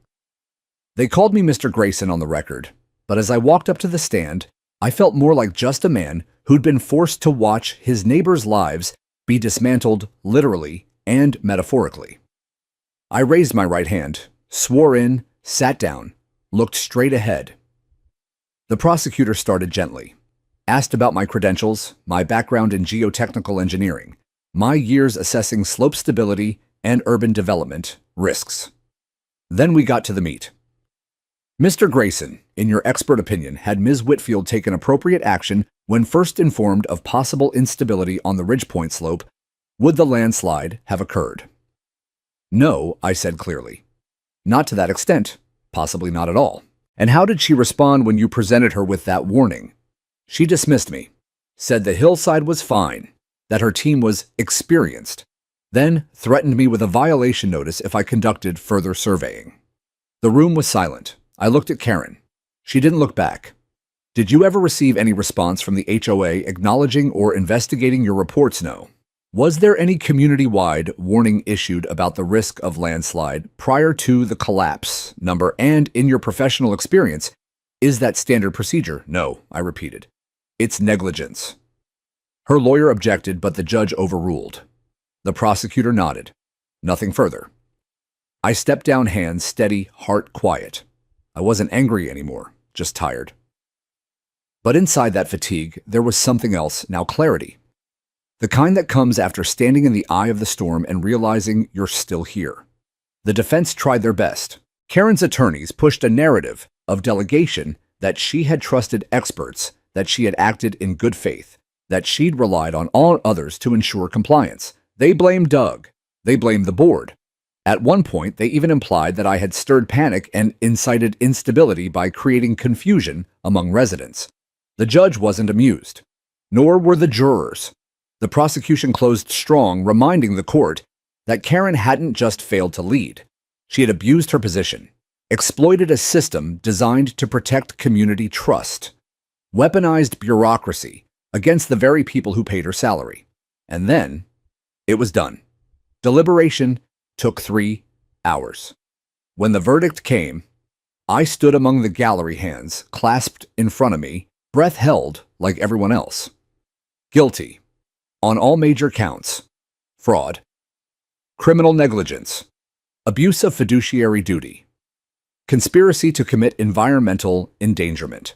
They called me Mr. Grayson on the record, but as I walked up to the stand, I felt more like just a man who'd been forced to watch his neighbors' lives be dismantled literally and metaphorically. I raised my right hand, swore in, sat down, looked straight ahead. The prosecutor started gently, asked about my credentials, my background in geotechnical engineering, my years assessing slope stability and urban development risks. Then we got to the meat. Mr. Grayson, in your expert opinion, had Ms. Whitfield taken appropriate action when first informed of possible instability on the Ridgepoint slope? Would the landslide have occurred? No, I said clearly. Not to that extent, possibly not at all. And how did she respond when you presented her with that warning? She dismissed me, said the hillside was fine, that her team was experienced, then threatened me with a violation notice if I conducted further surveying. The room was silent. I looked at Karen. She didn't look back. Did you ever receive any response from the HOA acknowledging or investigating your reports? No. Was there any community-wide warning issued about the risk of landslide prior to the collapse number? And in your professional experience, is that standard procedure? No, I repeated. It's negligence. Her lawyer objected, but the judge overruled. The prosecutor nodded. Nothing further. I stepped down, hands steady, heart quiet. I wasn't angry anymore, just tired. But inside that fatigue, there was something else, now clarity. The kind that comes after standing in the eye of the storm and realizing you're still here. The defense tried their best. Karen's attorneys pushed a narrative of delegation, that she had trusted experts, that she had acted in good faith, that she'd relied on all others to ensure compliance. They blamed Doug. They blamed the board. At one point, they even implied that I had stirred panic and incited instability by creating confusion among residents. The judge wasn't amused, nor were the jurors. The prosecution closed strong, reminding the court that Karen hadn't just failed to lead. She had abused her position, exploited a system designed to protect community trust, weaponized bureaucracy against the very people who paid her salary. And then, it was done. Deliberation took 3 hours. When the verdict came, I stood among the gallery, hands clasped in front of me, breath held like everyone else. Guilty. On all major counts: fraud, criminal negligence, abuse of fiduciary duty, conspiracy to commit environmental endangerment.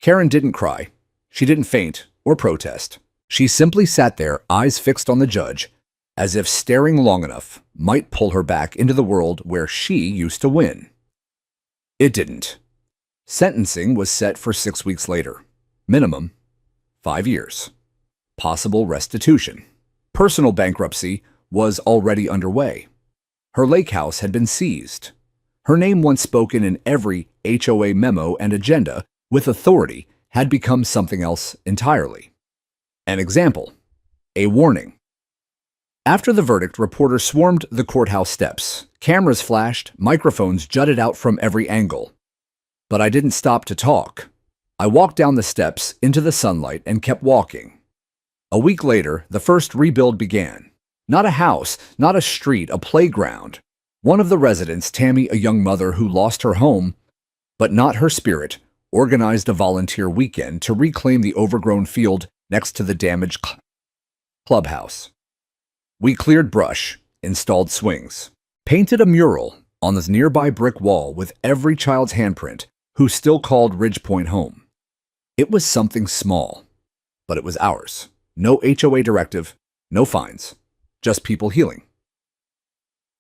Karen didn't cry. She didn't faint or protest. She simply sat there, eyes fixed on the judge, as if staring long enough might pull her back into the world where she used to win. It didn't. Sentencing was set for 6 weeks later. Minimum, 5 years. Possible restitution. Personal bankruptcy was already underway. Her lake house had been seized. Her name, once spoken in every HOA memo and agenda with authority, had become something else entirely. An example. A warning. After the verdict, reporters swarmed the courthouse steps. Cameras flashed, microphones jutted out from every angle. But I didn't stop to talk. I walked down the steps into the sunlight and kept walking. A week later, the first rebuild began. Not a house, not a street, a playground. One of the residents, Tammy, a young mother who lost her home, but not her spirit, organized a volunteer weekend to reclaim the overgrown field next to the damaged clubhouse. We cleared brush, installed swings, painted a mural on the nearby brick wall with every child's handprint who still called Ridgepoint home. It was something small, but it was ours. No HOA directive, no fines, just people healing.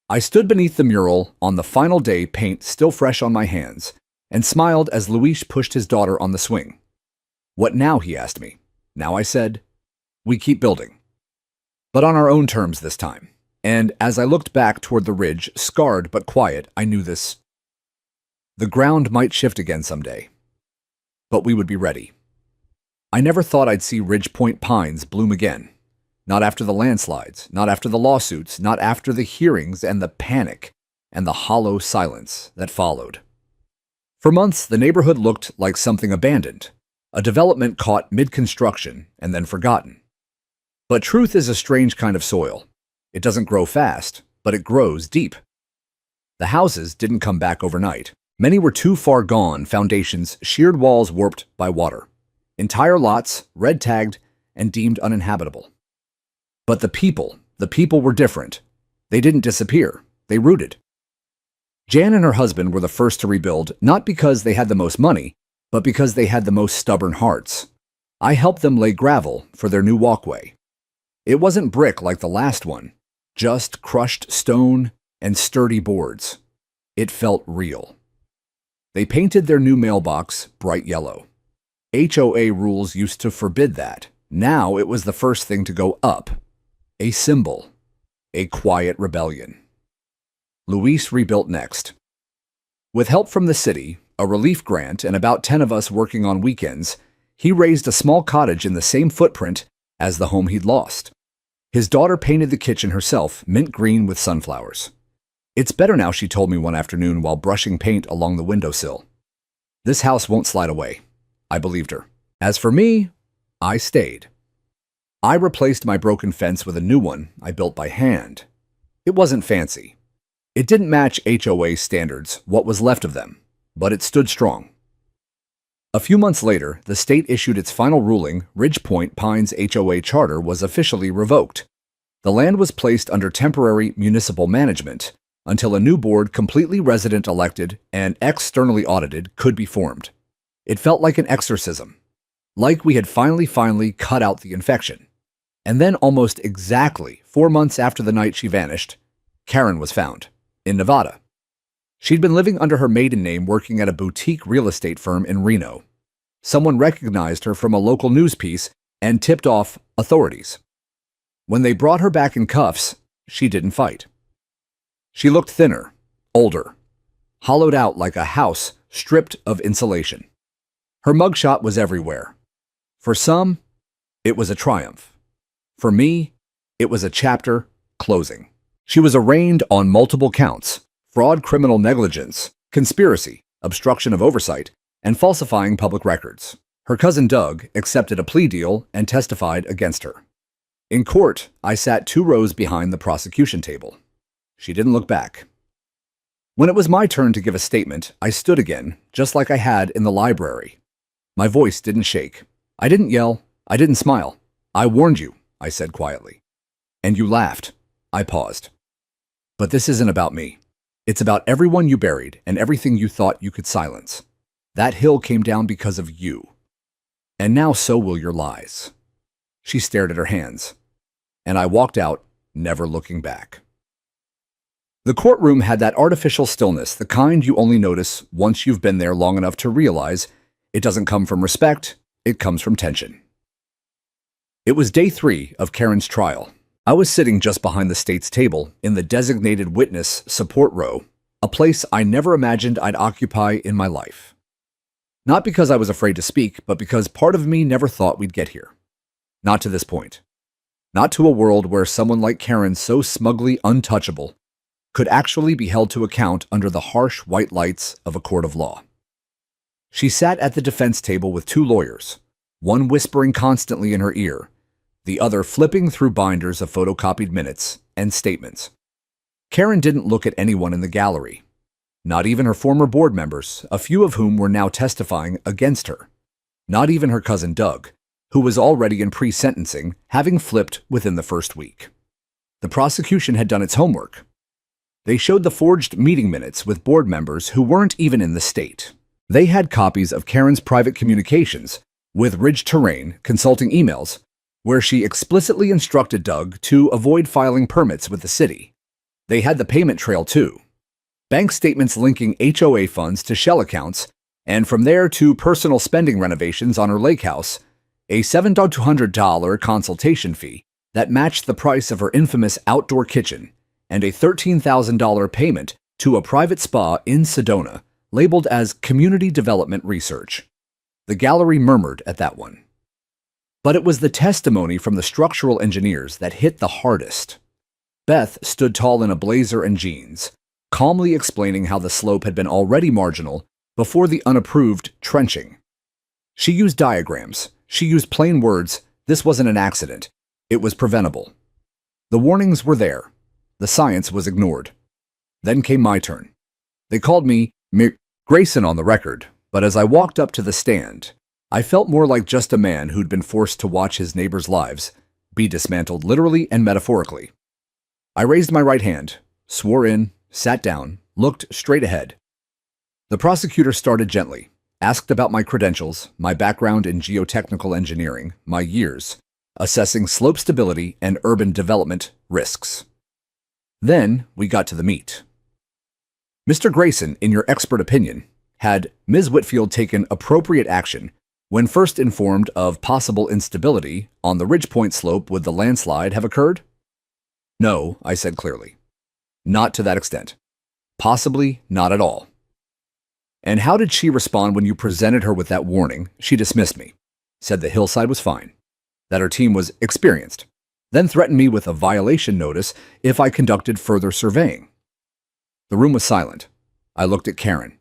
I stood beneath the mural on the final day, paint still fresh on my hands, and smiled as Luis pushed his daughter on the swing. What now, he asked me. Now I said, we keep building. But on our own terms this time. And as I looked back toward the ridge, scarred but quiet, I knew this. The ground might shift again someday, but we would be ready. I never thought I'd see Ridgepoint pines bloom again. Not after the landslides, not after the lawsuits, not after the hearings and the panic and the hollow silence that followed. For months, the neighborhood looked like something abandoned, a development caught mid-construction and then forgotten. But truth is a strange kind of soil. It doesn't grow fast, but it grows deep. The houses didn't come back overnight. Many were too far gone, foundations, sheared walls warped by water. Entire lots, red-tagged, and deemed uninhabitable. But the people were different. They didn't disappear. They rooted. Jan and her husband were the first to rebuild, not because they had the most money, but because they had the most stubborn hearts. I helped them lay gravel for their new walkway. It wasn't brick like the last one, just crushed stone and sturdy boards. It felt real. They painted their new mailbox bright yellow. HOA rules used to forbid that. Now it was the first thing to go up. A symbol. A quiet rebellion. Luis rebuilt next. With help from the city, a relief grant, and about 10 of us working on weekends, he raised a small cottage in the same footprint as the home he'd lost. His daughter painted the kitchen herself, mint green with sunflowers. It's better now, she told me one afternoon while brushing paint along the windowsill. This house won't slide away. I believed her. As for me, I stayed. I replaced my broken fence with a new one I built by hand. It wasn't fancy. It didn't match HOA standards, what was left of them, but it stood strong. A few months later, the state issued its final ruling. Ridgepoint Pines HOA charter was officially revoked. The land was placed under temporary municipal management until a new board, completely resident-elected and externally audited, could be formed. It felt like an exorcism, like we had finally cut out the infection. And then, almost exactly 4 months after the night she vanished, Karen was found in Nevada. She'd been living under her maiden name, working at a boutique real estate firm in Reno. Someone recognized her from a local news piece and tipped off authorities. When they brought her back in cuffs, she didn't fight. She looked thinner, older, hollowed out like a house stripped of insulation. Her mugshot was everywhere. For some, it was a triumph. For me, it was a chapter closing. She was arraigned on multiple counts: fraud, criminal negligence, conspiracy, obstruction of oversight, and falsifying public records. Her cousin Doug accepted a plea deal and testified against her. In court, I sat 2 rows behind the prosecution table. She didn't look back. When it was my turn to give a statement, I stood again, just like I had in the library. My voice didn't shake. I didn't yell. I didn't smile. I warned you, I said quietly. And you laughed. I paused. But this isn't about me. It's about everyone you buried and everything you thought you could silence. That hill came down because of you. And now so will your lies. She stared at her hands. And I walked out, never looking back. The courtroom had that artificial stillness, the kind you only notice once you've been there long enough to realize it doesn't come from respect, it comes from tension. It was day 3 of Karen's trial. I was sitting just behind the state's table in the designated witness support row, a place I never imagined I'd occupy in my life. Not because I was afraid to speak, but because part of me never thought we'd get here. Not to this point. Not to a world where someone like Karen, so smugly untouchable, could actually be held to account under the harsh white lights of a court of law. She sat at the defense table with 2 lawyers, one whispering constantly in her ear, the other flipping through binders of photocopied minutes and statements. Karen didn't look at anyone in the gallery, not even her former board members, a few of whom were now testifying against her, not even her cousin Doug, who was already in pre-sentencing, having flipped within the first week. The prosecution had done its homework. They showed the forged meeting minutes with board members who weren't even in the state. They had copies of Karen's private communications with Ridge Terrain consulting emails, where she explicitly instructed Doug to avoid filing permits with the city. They had the payment trail too. Bank statements linking HOA funds to shell accounts, and from there to personal spending renovations on her lake house, a $7,200 consultation fee that matched the price of her infamous outdoor kitchen, and a $13,000 payment to a private spa in Sedona, labeled as Community Development Research. The gallery murmured at that one. But it was the testimony from the structural engineers that hit the hardest. Beth stood tall in a blazer and jeans, calmly explaining how the slope had been already marginal before the unapproved trenching. She used diagrams. She used plain words. This wasn't an accident. It was preventable. The warnings were there. The science was ignored. Then came my turn. They called me Grayson on the record, but as I walked up to the stand, I felt more like just a man who'd been forced to watch his neighbors' lives be dismantled literally and metaphorically. I raised my right hand, swore in, sat down, looked straight ahead. The prosecutor started gently, asked about my credentials, my background in geotechnical engineering, my years, assessing slope stability and urban development risks. Then we got to the meat. Mr. Grayson, in your expert opinion, had Ms. Whitfield taken appropriate action when first informed of possible instability on the Ridgepoint slope would the landslide have occurred? No, I said clearly. Not to that extent. Possibly not at all. And how did she respond when you presented her with that warning? She dismissed me, said the hillside was fine, that her team was experienced, then threatened me with a violation notice if I conducted further surveying. The room was silent. I looked at Karen.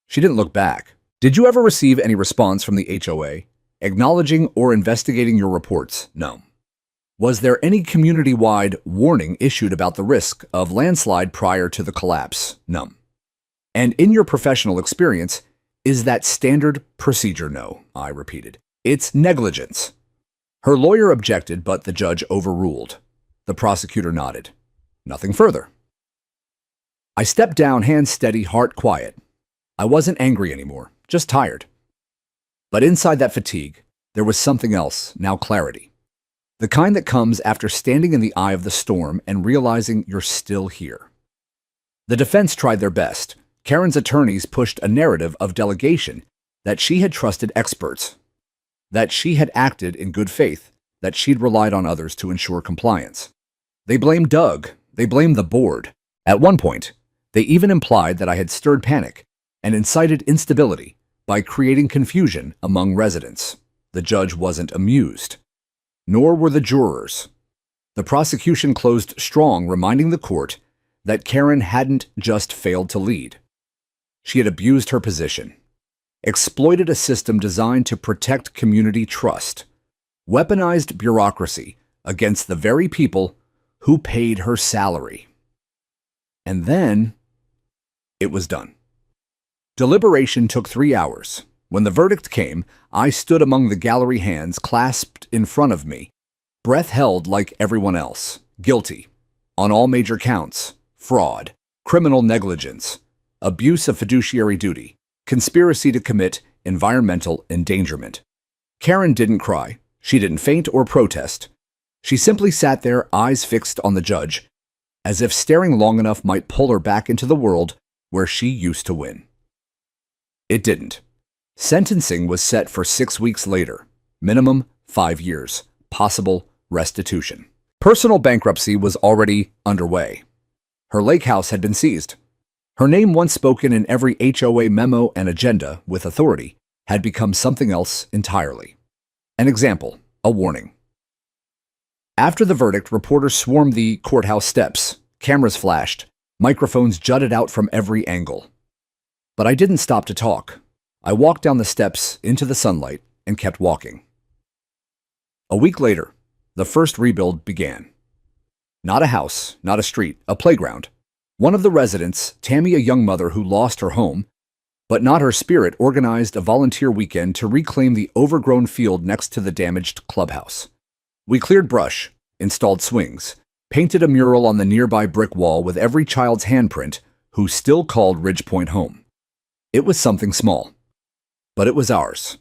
She didn't look back. Did you ever receive any response from the HOA, acknowledging or investigating your reports? No. Was there any community-wide warning issued about the risk of landslide prior to the collapse? No. And in your professional experience, is that standard procedure? No, I repeated. It's negligence. Her lawyer objected, but the judge overruled. The prosecutor nodded. Nothing further. I stepped down, hands steady, heart quiet. I wasn't angry anymore, just tired. But inside that fatigue, there was something else, now clarity. The kind that comes after standing in the eye of the storm and realizing you're still here. The defense tried their best. Karen's attorneys pushed a narrative of delegation, that she had trusted experts, that she had acted in good faith, that she'd relied on others to ensure compliance. They blamed Doug. They blamed the board. At one point, they even implied that I had stirred panic and incited instability by creating confusion among residents. The judge wasn't amused, nor were the jurors. The prosecution closed strong, reminding the court that Karen hadn't just failed to lead. She had abused her position, exploited a system designed to protect community trust, weaponized bureaucracy against the very people who paid her salary. And then it was done. Deliberation took 3 hours. When the verdict came, I stood among the gallery, hands clasped in front of me, breath held like everyone else. Guilty on all major counts: fraud, criminal negligence, abuse of fiduciary duty, conspiracy to commit environmental endangerment. Karen didn't cry. She didn't faint or protest. She simply sat there, eyes fixed on the judge, as if staring long enough might pull her back into the world where she used to win. It didn't. Sentencing was set for 6 weeks later. Minimum 5 years. Possible restitution. Personal bankruptcy was already underway. Her lake house had been seized. Her name, once spoken in every HOA memo and agenda with authority, had become something else entirely. An example, a warning. After the verdict, reporters swarmed the courthouse steps. Cameras flashed. Microphones jutted out from every angle. But I didn't stop to talk. I walked down the steps into the sunlight and kept walking. A week later, the first rebuild began. Not a house, not a street, a playground. One of the residents, Tammy, a young mother who lost her home, but not her spirit, organized a volunteer weekend to reclaim the overgrown field next to the damaged clubhouse. We cleared brush, installed swings, painted a mural on the nearby brick wall with every child's handprint who still called Ridgepoint home. It was something small, but it was ours.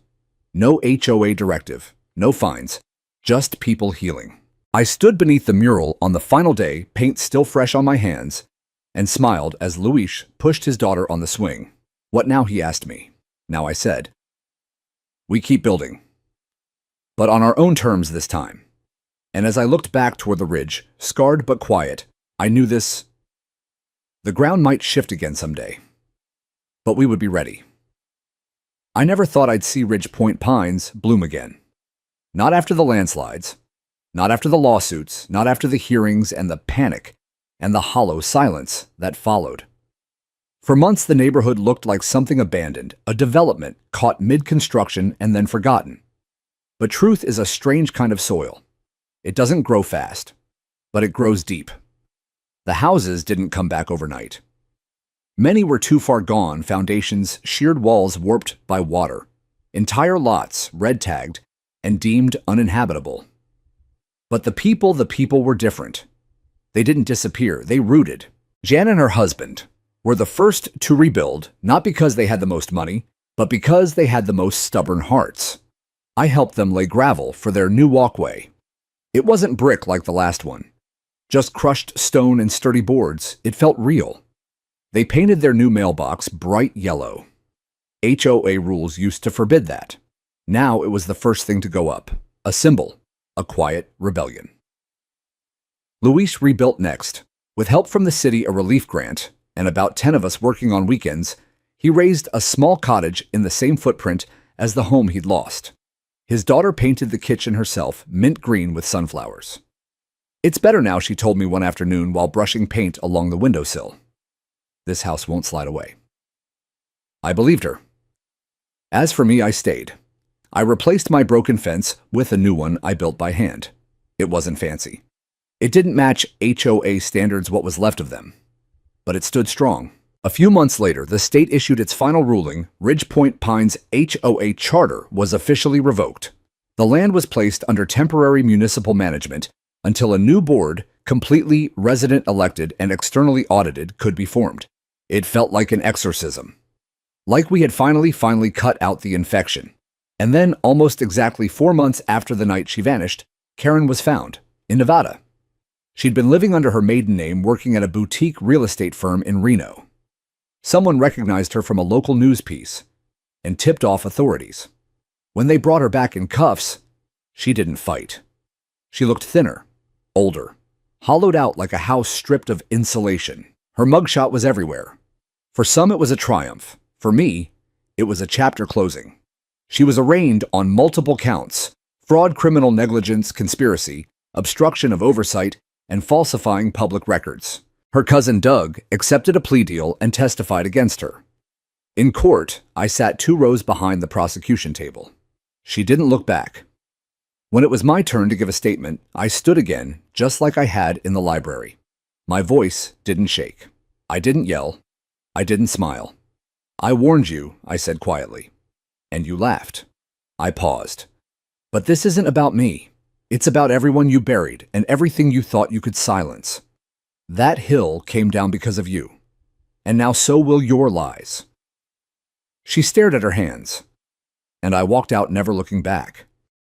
No HOA directive, no fines, just people healing. I stood beneath the mural on the final day, paint still fresh on my hands, and smiled as Luis pushed his daughter on the swing. What now, he asked me. Now I said, we keep building, but on our own terms this time. And as I looked back toward the ridge, scarred but quiet, I knew this. The ground might shift again someday, but we would be ready. I never thought I'd see Ridgepoint Pines bloom again. Not after the landslides, not after the lawsuits, not after the hearings and the panic and the hollow silence that followed. For months, the neighborhood looked like something abandoned, a development caught mid-construction and then forgotten. But truth is a strange kind of soil. It doesn't grow fast, but it grows deep. The houses didn't come back overnight. Many were too far gone, foundations, sheared walls warped by water, entire lots red-tagged and deemed uninhabitable. But the people were different. They didn't disappear, they rooted. Jan and her husband were the first to rebuild, not because they had the most money, but because they had the most stubborn hearts. I helped them lay gravel for their new walkway. It wasn't brick like the last one, just crushed stone and sturdy boards. It felt real. They painted their new mailbox bright yellow. HOA rules used to forbid that. Now it was the first thing to go up, a symbol, a quiet rebellion. Luis rebuilt next. With help from the city, a relief grant, and about 10 of us working on weekends, he raised a small cottage in the same footprint as the home he'd lost. His daughter painted the kitchen herself, mint green with sunflowers. It's better now, she told me one afternoon while brushing paint along the windowsill. This house won't slide away. I believed her. As for me, I stayed. I replaced my broken fence with a new one I built by hand. It wasn't fancy. It didn't match HOA standards, what was left of them, but it stood strong. A few months later, the state issued its final ruling. Ridgepoint Pines' HOA charter was officially revoked. The land was placed under temporary municipal management until a new board, completely resident-elected and externally audited, could be formed. It felt like an exorcism. Like we had finally cut out the infection. And then, almost exactly 4 months after the night she vanished, Karen was found in Nevada. She'd been living under her maiden name, working at a boutique real estate firm in Reno. Someone recognized her from a local news piece and tipped off authorities. When they brought her back in cuffs, she didn't fight. She looked thinner, older, hollowed out like a house stripped of insulation. Her mugshot was everywhere. For some, it was a triumph. For me, it was a chapter closing. She was arraigned on multiple counts: fraud, criminal negligence, conspiracy, obstruction of oversight, and falsifying public records. Her cousin Doug accepted a plea deal and testified against her. In court, I sat 2 rows behind the prosecution table. She didn't look back. When it was my turn to give a statement, I stood again, just like I had in the library. My voice didn't shake. I didn't yell. I didn't smile. I warned you, I said quietly. And you laughed. I paused. But this isn't about me. It's about everyone you buried and everything you thought you could silence. That hill came down because of you. And now so will your lies. She stared at her hands. And I walked out, never looking back.